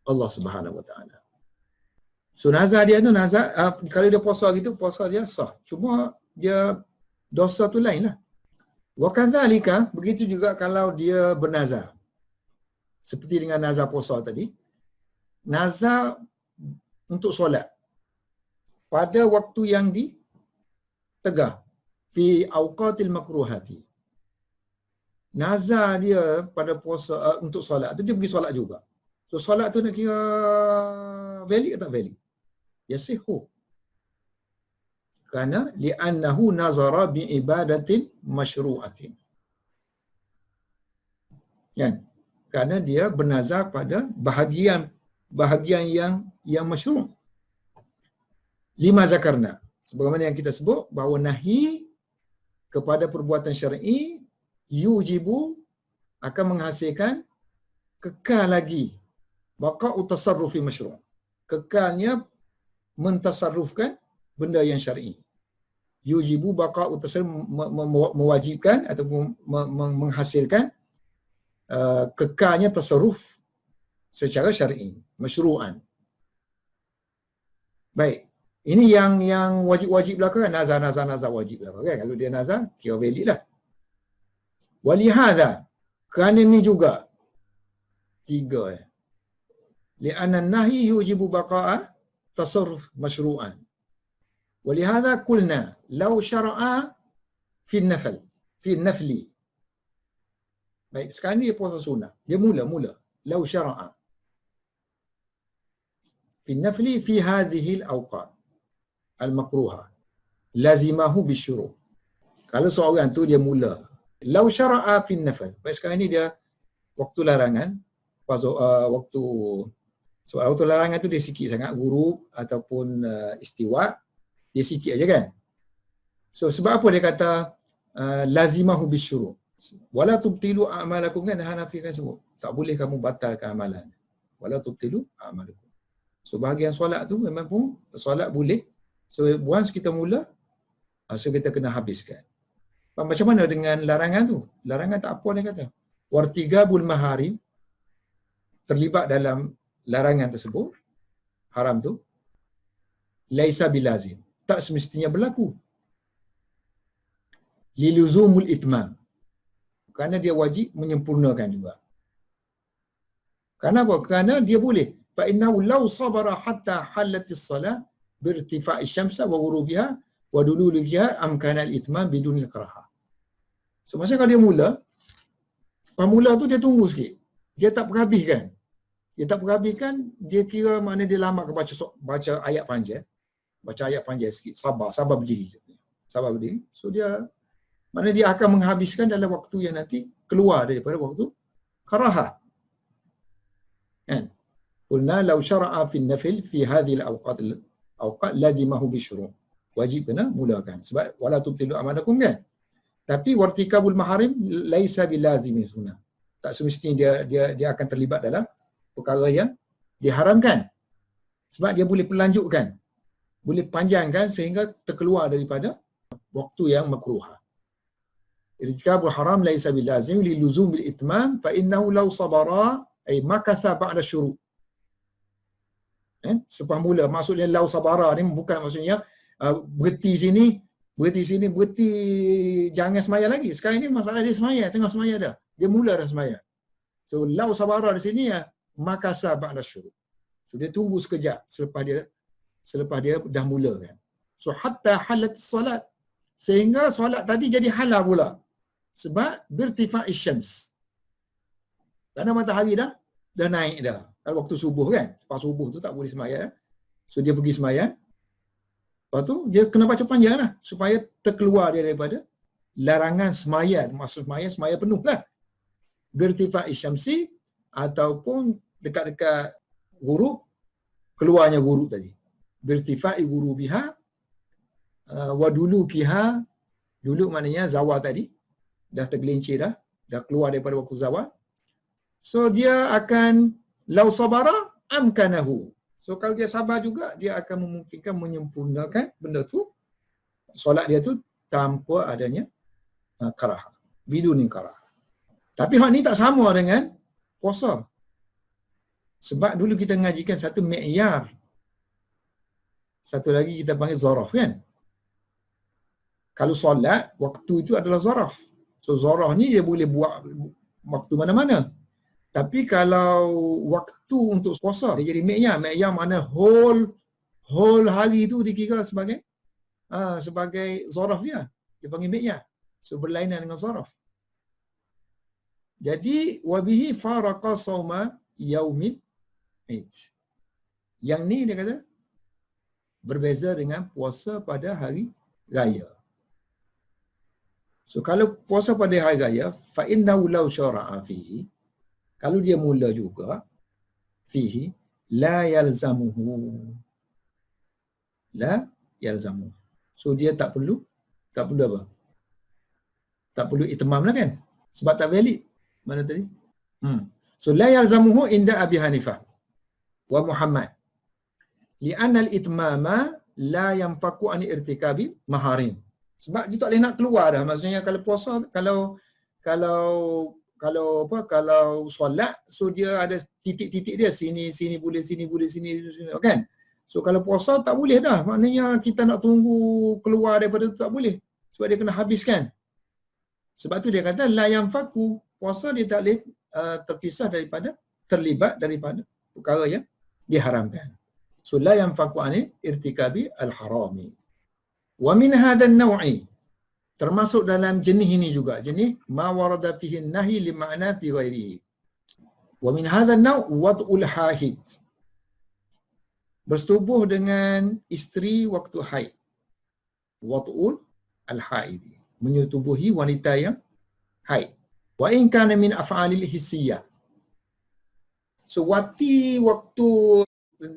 Allah Subhanahu Wa Taala. So nazar dia tu nazar, kalau dia puasa gitu, puasa dia sah. Cuma dia dosa tu lain lah. Wa kadzalika, begitu juga kalau dia bernazar. Seperti dengan nazar puasa tadi. Nazar untuk solat pada waktu yang ditegah, fi awqatil makruhati. Nazar dia pada puasa untuk solat tu dia pergi solat juga. So solat tu nak kira valid atau tak valid? Yasihu. Kerana li'annahu nazara bi ibadatin masyru'atin. Kan? Kerana dia bernazar pada bahagian yang masyru'. Lima zakarna. Sebagaimana yang kita sebut bahawa nahi kepada perbuatan syar'i yujibu akan menghasilkan kekal lagi baqa'u tasarrufi masyru'. Kekalnya mentasarrufkan benda yang syar'i. yujibu baqa'u tasarruf, mewajibkan ataupun menghasilkan kekalnya tasarruf secara syar'i, masyru'an. Baik. Ini yang wajib-wajib belaka kan, nazar wajib belaka kan. Kalau dia nazar, kira valid lah. Walihada, kerana ni juga 3 li'anna an-nahyi yujibu baqa'a tasarruf masyru'an. Walihada qulna law syara'a fi an-nafli. Baik, sekarang ni dia puasa sunnah. Dia mula law syara'a fi an-nafli fi hadhihi al-awqat al-makruha lazimahu bisyuru'. Kalau seorang tu dia mula law syara'a fi an-nafl. Baik, sekarang ni dia waktu larangan, waktu waktu larangan tu dia sikit sangat, gurub ataupun istiwa, dia sikit aja kan. So sebab apa dia kata lazimahu bisyuru'? Wala tubtilu a'malakum kan, Hanafi kan sebut tak boleh kamu batalkan amalan. Wala tubtilu a'malakum. So bahagian solat tu memang pun solat boleh. So once kita mula, so kita kena habiskan. Macam mana dengan larangan tu? Larangan tak apa dia kata. Wartigabul maharim, terlibat dalam larangan tersebut, haram tu, laisa bilazim, tak semestinya berlaku. Liluzumul itmam, kerana dia wajib menyempurnakan juga. Kerana apa? Kerana dia boleh. Fa innahu law sabara hatta halatis salat birtifa'i syamsa wa ghurubiha wa dululiha amkana al-itmam bidun al-karaha. So masa kalau dia mula, pemula tu dia tunggu sikit. Dia tak perhabiskan. Dia kira mana dia lama ke baca ayat panjang. Baca ayat panjang sikit. Sabar berdiri. So dia mana dia akan menghabiskan dalam waktu yang nanti keluar daripada waktu karahah. Kan? Qulna law syara'a fi an-nafil fi hadhihi al-awqat lazimahu bisyuru'. Wajib kena mulakan. Sebab wala tubtilu amalakum kan. Tapi wartikabul maharim laisa bilazimin sunnah. Tak semestinya dia akan terlibat dalam perkara yang diharamkan. Sebab dia boleh pelanjutkan, boleh panjangkan sehingga terkeluar daripada waktu yang makruha. Irtikabul haram laisa bilazim liluzum bil itmam fa innahu law sabara ay makatha ba'da syuru'. Sepah mula, maksudnya law sabara ni bukan maksudnya berhenti sini, jangan semaya lagi. Sekarang ni masalah dia semaya, tengah semaya dah. Dia mula dah semaya. So law sabara di sini ya makasa ba'da syuru'. So dia tunggu sekejap selepas dia dah mula kan. So hatta halat solat, sehingga solat tadi jadi halal pula. Sebab birtifa'i syams. Kerana matahari dah naik dah. Kalau waktu subuh kan, lepas subuh tu tak boleh sembahyang. So dia pergi sembahyang. Lepas tu dia kena baca panjang lah supaya terkeluar dia daripada larangan semaya. Maksud semaya penuh lah. Birtifa'i syamsi ataupun dekat-dekat ghurub, keluarnya ghurub tadi. Birtifa'i ghurubiha wa dulukiha. Dulu maknanya zawal tadi. Dah tergelincir dah keluar daripada waktu zawal. So dia akan lau sabara amkanahu. So kalau dia sabar juga, dia akan memungkinkan menyempurnakan benda tu, solat dia tu tanpa adanya karahah. Bidunin karahah. Tapi hal ni tak sama dengan puasa. Sebab dulu kita ngajikan satu mi'yar. Satu lagi kita panggil zaraf kan. Kalau solat, waktu itu adalah zaraf. So zaraf ni dia boleh buat waktu mana-mana. Tapi kalau waktu untuk puasa, dia jadi mi'yar. Mi'yar mana whole hari tu dikira sebagai zaraf dia. Dia panggil mi'yar. So berlainan dengan zaraf. Jadi wabihi faraqa sauma yaumid Eid. Yang ni dia kata berbeza dengan puasa pada hari raya. So kalau puasa pada hari raya, fa innahu law syara'a fihi, kalau dia mula juga fihi la yalzamuhu. So dia tak perlu apa? Tak perlu itmam lah kan? Sebab tak valid. Mana tadi? So la yalzamuhu inda Abi Hanifah wa Muhammad. Li'anna al-itmama la yanfaku an irtikabi maharim. Sebab dia tak boleh nak keluar dah. Maksudnya kalau puasa, kalau kalau solat, so dia ada titik-titik dia, sini boleh, sini kan. So kalau puasa tak boleh dah. Maknanya kita nak tunggu keluar daripada tu tak boleh. Sebab dia kena habiskan. Sebab tu dia kata la yanfaku, puasa dia tak boleh terpisah daripada, terlibat daripada perkara yang diharamkan. So la yanfaku anil irtikabi al-harami. Wa min hadzal naw'i, termasuk dalam jenis ini juga, jenis ma warada fihi nahi li ma'na fi ghairihi. Wa min hadzal naw' wad'ul hahid, bersetubuh dengan isteri waktu haid. Wad'ul al-haid, menyetubuhi wanita yang haid. Wa in kana min af'alil hissiyah. So wati waktu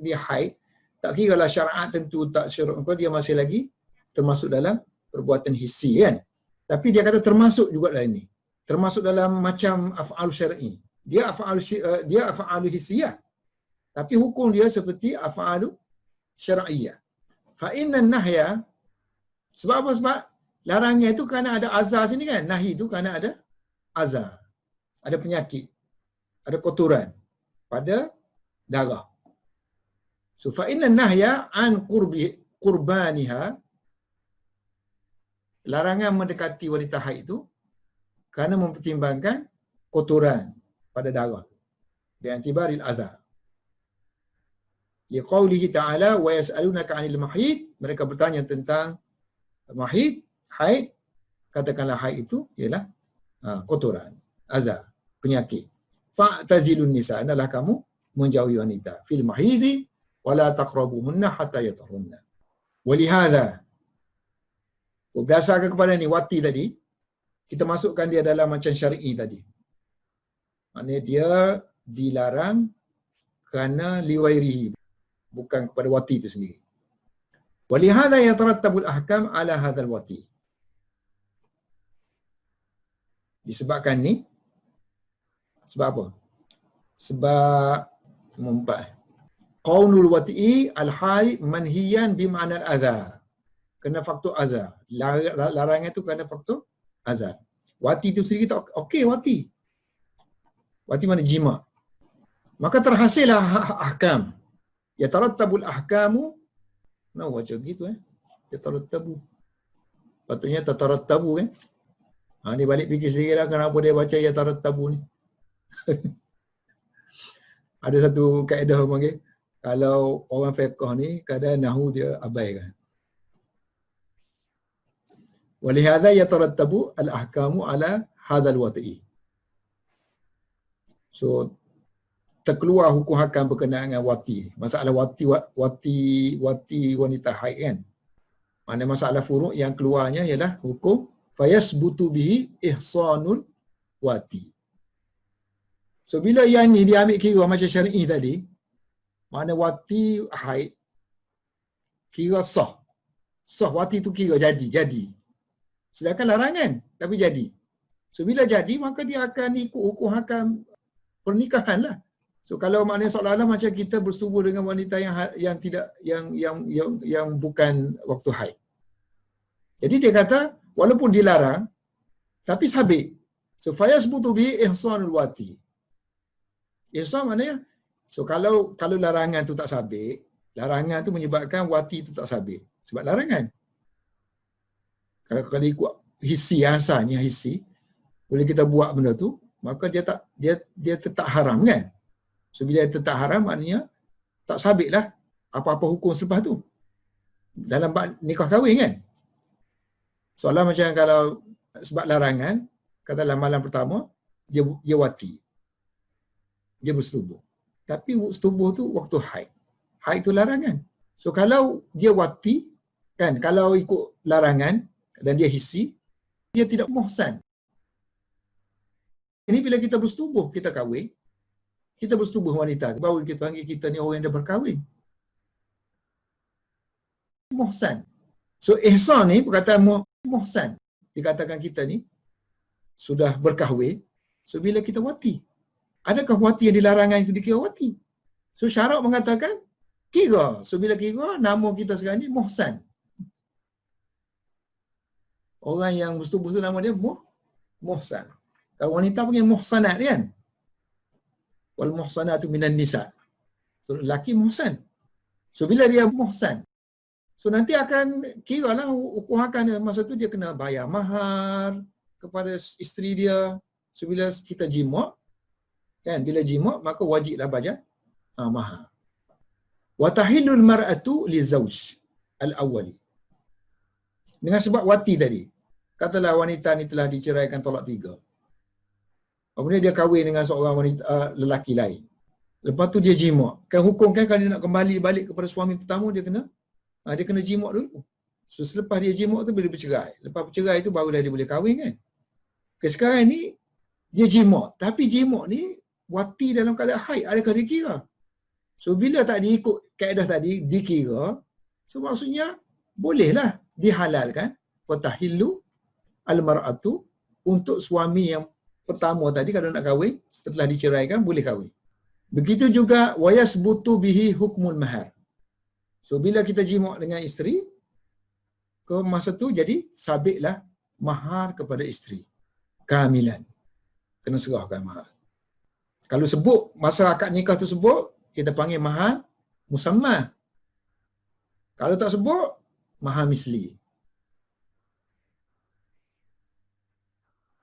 dia haid, tak kira lah syariat tentu tak syariat, dia masih lagi termasuk dalam perbuatan hissi kan. Tapi dia kata termasuk juga dalam ini. Termasuk dalam macam af'al syar'i. Dia af'al hissiyah. Tapi hukum dia seperti af'al syar'iyah. Fa inna nahya, sebab apa? Sebab larangnya itu kerana ada azar sini kan. Nahi itu kerana ada azar. Ada penyakit. Ada kotoran pada darah. So fa inna nahya an qurbaniha, larangan mendekati wanita haid itu kerana mempertimbangkan kotoran pada darah. Bi'antibaril azar. Liqaulihi ta'ala wa yas'alunaka 'anil mahid, mereka bertanya tentang mahid, haid. Katakanlah haid itu ialah kotoran, azar, penyakit. Fa'tazilun nisa, adalah kamu menjauhi wanita fil mahidi wala taqrabuhunna hatta yatahunna. Walihada, berdasarkan kepada ni wati tadi, kita masukkan dia dalam macam syar'i tadi. Maknanya dia dilarang kerana liwairihi, bukan kepada wati itu sendiri. Walihada yatarattabul ahkam ala hadzal wati. Disebabkan ni, sebab apa? Sebab mempat. Qaulul wati'i al-haid manhiyan bima'na al-adha. Kena faktor azar. Larangan itu kerana faktor azar. Wati itu sendiri tak okey wati. Wati mana jima. Maka terhasillah ahkam. Yatarattabul ahkamu. Nah, baca gitu Yatarattabu. Patutnya tatarattabu kan. Ni balik fikir sendiri lah kenapa dia baca yatarattabu ni. Ada satu kaedah orang panggil, kalau orang fiqh ni kadang nahu dia abaikan. Walihada yatarattabu al-ahkamu ala hadzal wati'i. So terkeluar hukum hakam berkenaan dengan wati. Masalah wati wanita haid kan. Mana masalah furuk yang keluarnya ialah hukum fayasbutu bihi ihsanul wati. So bila yang ni dia ambil kira macam syar'i tadi, mana wati haid kira sah. Sah wati tu kira jadi. Sedangkan larangan tapi jadi. So bila jadi maka dia akan ikut hukum hakam pernikahan lah. So kalau maknanya seolah-olah macam kita bersetubuh dengan wanita yang tidak yang bukan waktu haid. Jadi dia kata walaupun dilarang tapi sabit. So fayasbutu bi ihsanul wati. Ihsan maknanya so kalau larangan tu tak sabit, larangan tu menyebabkan wati tu tak sabit. Sebab larangan. Kalau ikut hissi, asalnya hissi, boleh kita buat benda tu, maka dia tetap haram kan. So bila dia tetap haram maknanya tak sabitlah apa-apa hukum selepas tu. Dalam nikah kahwin kan. Soalan macam kalau sebab larangan, katalah malam pertama dia wati. Dia bersetubuh. Tapi setubuh tu waktu haid. Haid tu larangan. So kalau dia wati kan, kalau ikut larangan dan dia hissi, dia tidak muhsan. Ini bila kita bersetubuh, kita kahwin, kita bersetubuh wanita, baru kita panggil kita ni orang yang dah berkahwin. Muhsan. So ihsan ni perkataan muhsan. Dikatakan kita ni sudah berkahwin. So bila kita wati, adakah wati yang dilarangan itu dikira wati? So syarak mengatakan kira. So bila kira, nama kita sekarang ni muhsan. Orang yang bersetubuh tu nama dia muhsan. Kalau wanita panggil muhsanat kan. Wal muhsanatu minan nisa. So, lelaki muhsan. So bila dia muhsan, so nanti akan kira lah hukum akan dia. Masa tu dia kena bayar mahar kepada isteri dia. So bila kita jima' kan, bila jima' maka wajiblah bayar mahar. Wa tahillul mar'atu li zawj al-awwali. Dengan sebab wati tadi. Katalah wanita ni telah diceraikan tolak 3. Kemudian dia kahwin dengan seorang wanita lelaki lain. Lepas tu dia jima'. Kan hukum kan kalau dia nak kembali balik kepada suami pertama dia kena jima' dulu. So selepas dia jima' tu boleh bercerai. Lepas bercerai tu barulah dia boleh kahwin kan. Sekarang ni dia jima', tapi jima' ni wati dalam keadaan haid, adakah dikira? So bila tak diikut kaedah tadi dikira, so maksudnya bolehlah dihalalkan watahillu al-mar'atu untuk suami yang pertama tadi kalau nak kahwin setelah diceraikan boleh kahwin. Begitu juga wayasbutu bihi hukmul mahar. So bila kita jima' dengan isteri, ke masa tu jadi sabitlah mahar kepada isteri. Kehamilan. Kena serahkan mahar. Kalau sebut masa akad nikah tu sebut, kita panggil mahar musammah. Kalau tak sebut, mahar misli.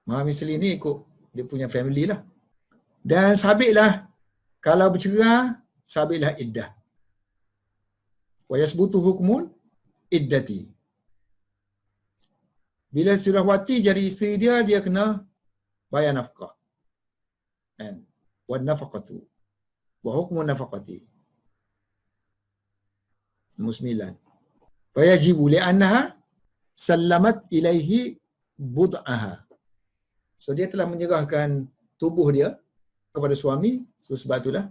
Mahar misli ni ikut dia punya family lah. Dan sabitlah, kalau bercerai, sabitlah iddah. Wa yasbutu hukmul iddati. Bila sudah wati jadi isteri dia, dia kena bayar nafkah. Kan? Wa nafaqatu. Wa hukmu nafaqati. Nombor 9. Fayajibu li'annaha sallamat ilaihi bud'aha. So dia telah menyerahkan tubuh dia kepada suami, so sebab itulah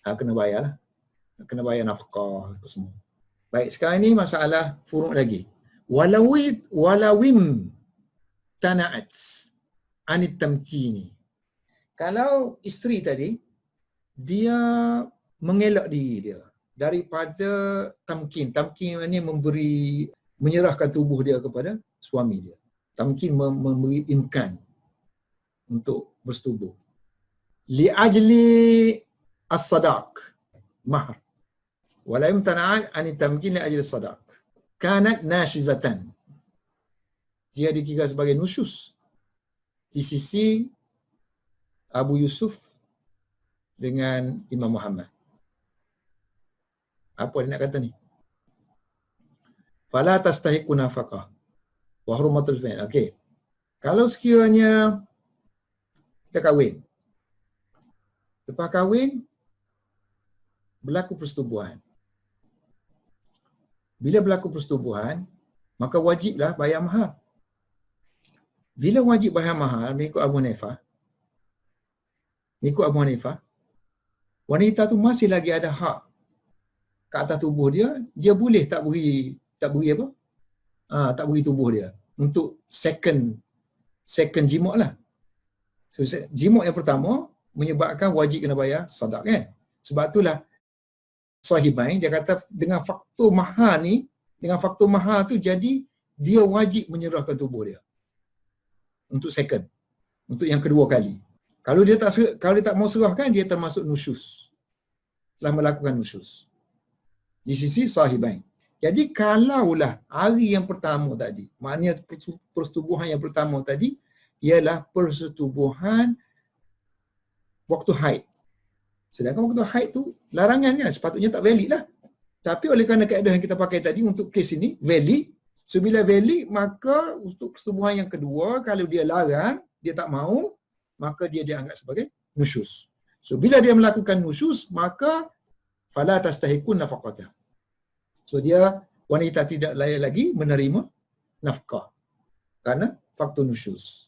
kena bayar lah. Kena bayar nafkah apa semua. Baik, sekarang ni masalah furuk lagi. Walawim tana'at anit tamkini. Kalau isteri tadi dia mengelak diri dia daripada tamkin. Tamkin ni menyerahkan tubuh dia kepada suami dia. Tamkin memberi imkan untuk bersetubuh. Li'ajli as-sadaq, mahar. Wala yumtana'an an tamkin li'ajli as-sadaq. Kanat nashizatan. Dia dikira sebagai nusyus di sisi Abu Yusuf dengan Imam Muhammad. Apa dia nak kata ni? Fala tastahiqu nafaqah wa hurmatul fi'l. Okey. Kalau sekiranya kita kahwin. Lepas kahwin berlaku persetubuhan. Bila berlaku persetubuhan, maka wajiblah bayar mahar. Bila wajib bayar mahar mengikut Abu Hanifah, wanita tu masih lagi ada hak ke atas tubuh dia, dia boleh tak beri apa? Tak beri tubuh dia untuk second jima' lah. So jima' yang pertama menyebabkan wajib kena bayar sadaq kan. Sebab itulah Sahibain dia kata dengan faktor mahar tu jadi dia wajib menyerahkan tubuh dia untuk second, untuk yang kedua kali. Kalau dia tak mau serahkan, dia termasuk nusyus. Telah melakukan nusyus. Di sisi Sahibain. Jadi kalaulah hari yang pertama tadi, maknanya persetubuhan yang pertama tadi ialah persetubuhan waktu haid. Sedangkan waktu haid tu larangan kan, sepatutnya tak valid lah. Tapi oleh kerana kaedah yang kita pakai tadi untuk kes ini valid, so bila valid maka untuk persetubuhan yang kedua kalau dia larang, dia tak mahu, maka dia dianggap sebagai nusyus. So bila dia melakukan nusyus, maka fala tastahiqun nafaqatah. So dia wanita tidak layak lagi menerima nafkah kerana faktor nusyus.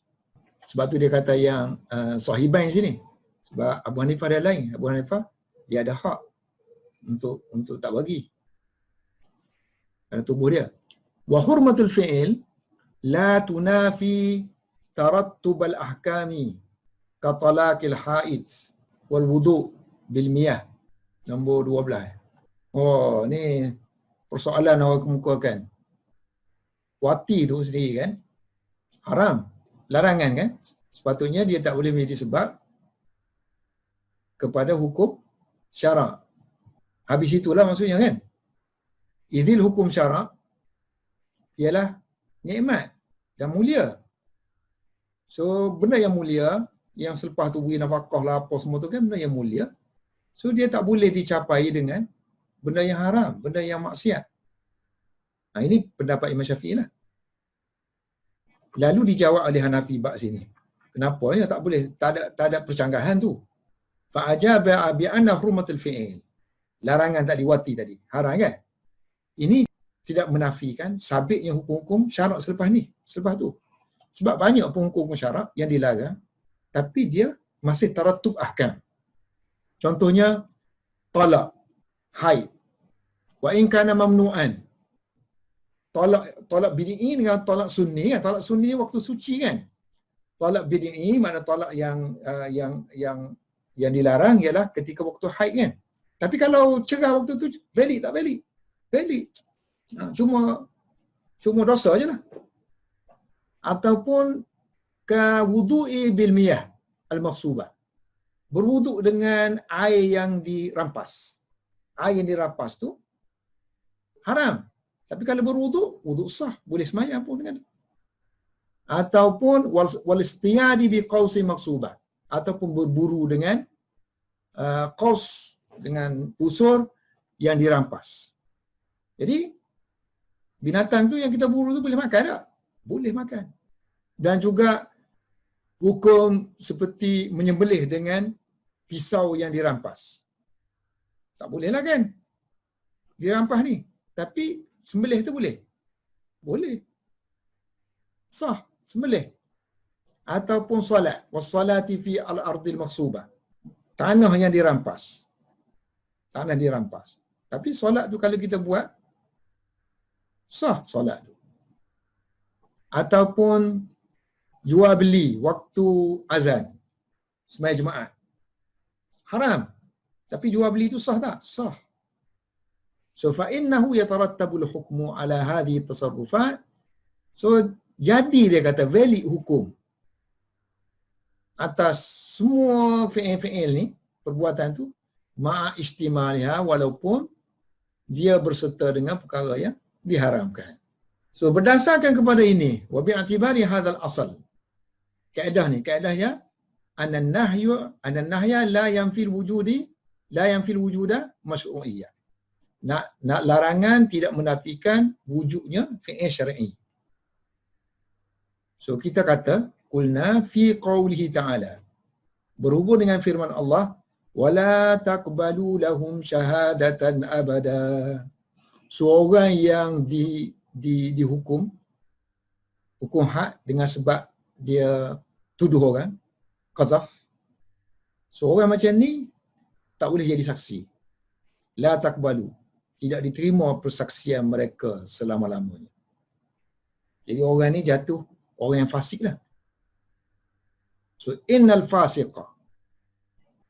Sebab tu dia kata yang Sahibain sini. Sebab Abu Hanifah dia lain. Abu Hanifah dia ada hak untuk tak bagi kerana tubuh dia. Wa hurmatul fi'il la tunafi tarattub al-ahkami ka talaqil haid wal wudu' bil miyah. Nombor 12. Oh, ni persoalan orang kemukakan. Wati tu sendiri kan, haram, larangan kan? Sepatutnya dia tak boleh menjadi sebab kepada hukum syarak. Habis itulah maksudnya kan? Idil hukum syarak ialah nikmat dan mulia. So benda yang mulia, yang selepas tu beri nafkah lah apa semua tu kan benda yang mulia. So dia tak boleh dicapai dengan benda yang haram, benda yang maksiat. Ini pendapat Imam Syafi'i lah. Lalu dijawab oleh Hanafi bab sini. Kenapa ya tak boleh? Tak ada percanggahan tu. Fa ajaba bi anna hurmatul fi'il. Larangan tak diwati tadi. Haram kan? Ini tidak menafikan sabitnya hukum-hukum syarak selepas tu. Sebab banyak hukum-hukum syarak yang dilarang tapi dia masih taratub ahkam. Contohnya talak, haid. Wa in kana mamnu'an. Talak bid'i dengan talak sunni kan? Talak sunni ni waktu suci kan? Talak bid'i makna talak yang dilarang ialah ketika waktu haid kan? Tapi kalau cerah waktu tu valid tak valid? Valid. Cuma dosa je lah. Ataupun ka wudu'i bil miyah al-maghsubah. Berwuduk dengan air yang dirampas. Air yang dirampas tu haram. Tapi kalau berwuduk, wuduk sah, boleh sembahyang pun dengan. Ataupun wal istiyadi bi qausi maghsubah, ataupun berburu dengan qaus, dengan pusur yang dirampas. Jadi binatang tu yang kita buru tu boleh makan tak? Boleh makan. Dan juga hukum seperti menyembelih dengan pisau yang dirampas. Tak boleh lah kan? Dirampas ni. Tapi sembelih tu boleh? Boleh. Sah, sembelih. Ataupun solat. Wassalati fi al-ardil maghsubah. Tanah yang dirampas. Tanah dirampas. Tapi solat tu kalau kita buat, sah solat tu. Ataupun jual beli waktu azan. Sembahyang Jumaat. Haram. Tapi jual beli itu sah tak? Sah. So fa innahu yatarattabul hukmu ala hadhihi tasarrufat. So jadi dia kata valid hukum atas semua fi'il ni, perbuatan tu, ma'a istimaliha, walaupun dia berserta dengan perkara yang diharamkan. So berdasarkan kepada ini, wa bi'atibari hadzal asal. Kaedah ni, kaedahnya anan nahya la yanfil wujuda masyru'iyyah. Nak larangan tidak menafikan wujudnya fi'il syar'i. So kita kata qulna fi qaulihi ta'ala, berhubung dengan firman Allah, wala taqbalu lahum syahadatan abada. Seorang yang dihukum hukum had dengan sebab dia tuduh orang, qazaf. Seorang macam ni tak boleh jadi saksi. La taqbalu, tidak diterima persaksian mereka selama-lamanya. Jadi orang ni jatuh orang yang fasik lah. So innal fasiqa,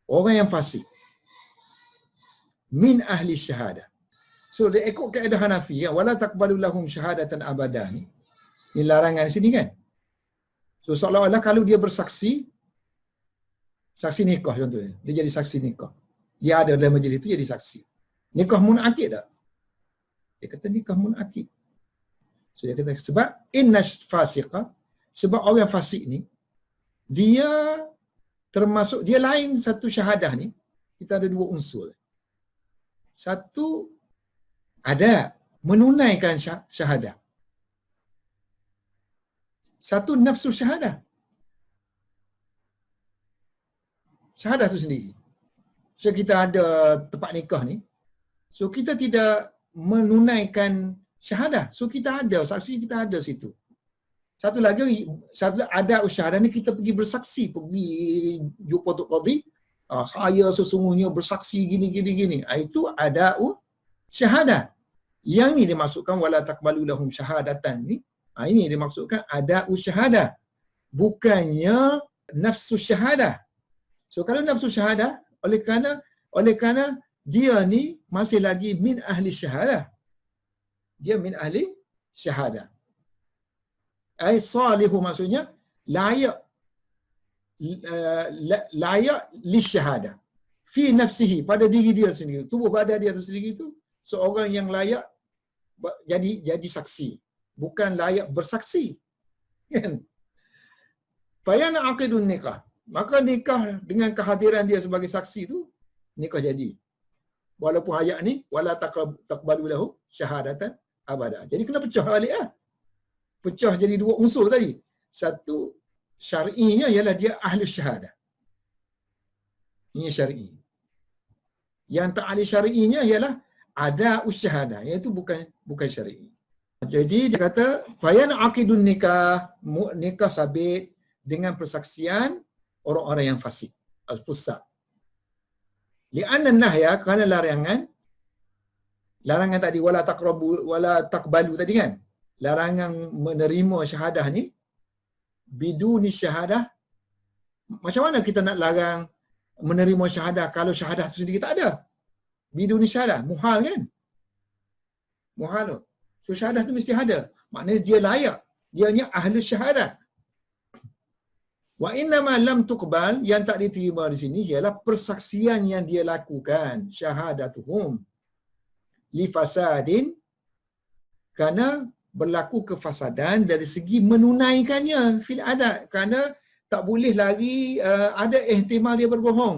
orang yang fasik, min ahli syahadah. So dia ikut kaedah Hanafi kan, wala taqbalu lahum syahadatan abada ni. Ni larangan di sini kan. So seolah-olah kalau dia bersaksi, saksi nikah contohnya, dia jadi saksi nikah. Dia ada dalam majlis itu jadi saksi. Nikah munakid tak? Dia kata nikah munakid. So dia kata sebab inna fasiqa, sebab orang fasik ni dia termasuk, dia lain satu syahadah ni, kita ada dua unsur. Satu ada menunaikan syahadah. Satu nafsu syahadah. Syahadah tu sendiri. So kita ada tempat nikah ni. So kita tidak menunaikan syahadah. So kita ada, saksi kita ada situ. Satu lagi ada syahadah ni kita pergi bersaksi, pergi jumpa Tok Qadhi. Saya sesungguhnya bersaksi gini. Itu ada syahadah. Yang ni dimaksudkan wala taqbalu lahum syahadatan ni. Ini dimaksudkan ada syahadah. Bukannya nafsu syahadah. So kalau nafsu syahadah, oleh kerana dia ni masih lagi min ahli syahadah. Dia min ahli syahadah. Ai salihu maksudnya layak layak li syahadah fi nafsihi, pada diri dia sendiri, tubuh badan dia tu sendiri tu seorang yang layak jadi saksi, bukan layak bersaksi, kan? Fayana aqidun nikah, maka nikah dengan kehadiran dia sebagai saksi tu nikah jadi, walaupun ayat ni wala taqbalu lahu syahadatan abada. Jadi kena pecah balik lah. Pecah jadi dua unsur tadi. Satu syar'inya ialah dia ahli syahadah. Ini syar'i. Yang tak ahli syar'inya ialah ada usyahadah, iaitu bukan syar'i. Jadi dia kata bayan aqidun nikah sabit dengan persaksian orang-orang yang fasik, al-fusaq. Li'anna nahya, kerana larangan tadi wala taqrabu wala taqbalu tadi kan, larangan menerima syahadah ni biduni syahadah. Macam mana kita nak larang menerima syahadah kalau syahadah tu sendiri tak ada? Biduni syahadah, muhal kan? Muhal tu. So syahadah tu mesti ada. Maknanya dia layak. Dianya ahli syahadah. Wa innama lam tuqbal, yang tak diterima di sini ialah persaksian yang dia lakukan, syahadatuhum li fasadin, kerana berlaku kefasadan dari segi menunaikannya fil adat, kerana tak boleh lagi ada ihtimal dia berbohong,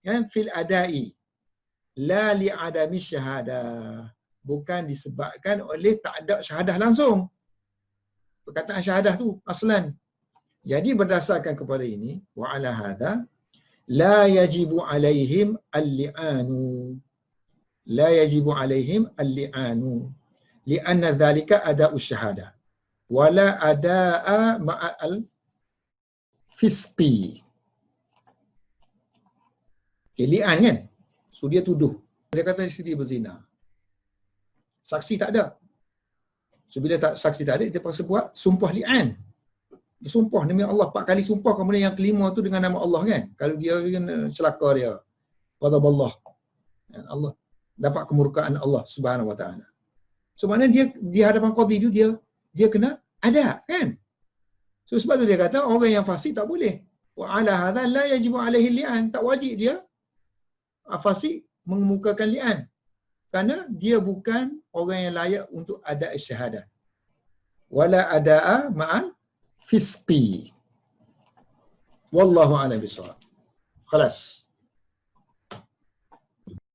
kan? Fil adai la li adami syahadah, bukan disebabkan oleh tak ada syahadah langsung, perkataan syahadah tu aslan. Jadi berdasarkan kepada ini, wa ala hadha la yajibu alaihim al-li'anu, la yajibu alaihim al-li'anu li'anna dhalika ada'u syahadah wala ada'a ma'al fisqi. Li'an kan? So dia tuduh. Dia kata isteri berzina. Saksi tak ada. So bila saksi tak ada, dia paksa buat sumpah li'an. Dia sumpah demi Allah 4 kali sumpah, kemudian yang kelima tu dengan nama Allah kan. Kalau dia kan celaka dia. Qadaballah. Allah dapat kemurkaan Allah Subhanahu Wa Taala. So maknanya dia di hadapan qadi tu dia kena ada kan. So sebab tu dia kata orang yang fasik tak boleh. Wa ala hadza la yajibu alaihi li'an, tak wajib dia fasik mengemukakan li'an. Kerana dia bukan orang yang layak untuk ada syahadah. Wala ada'a ma'al fisqi. Wallahu a'lam bishawab. Khalas.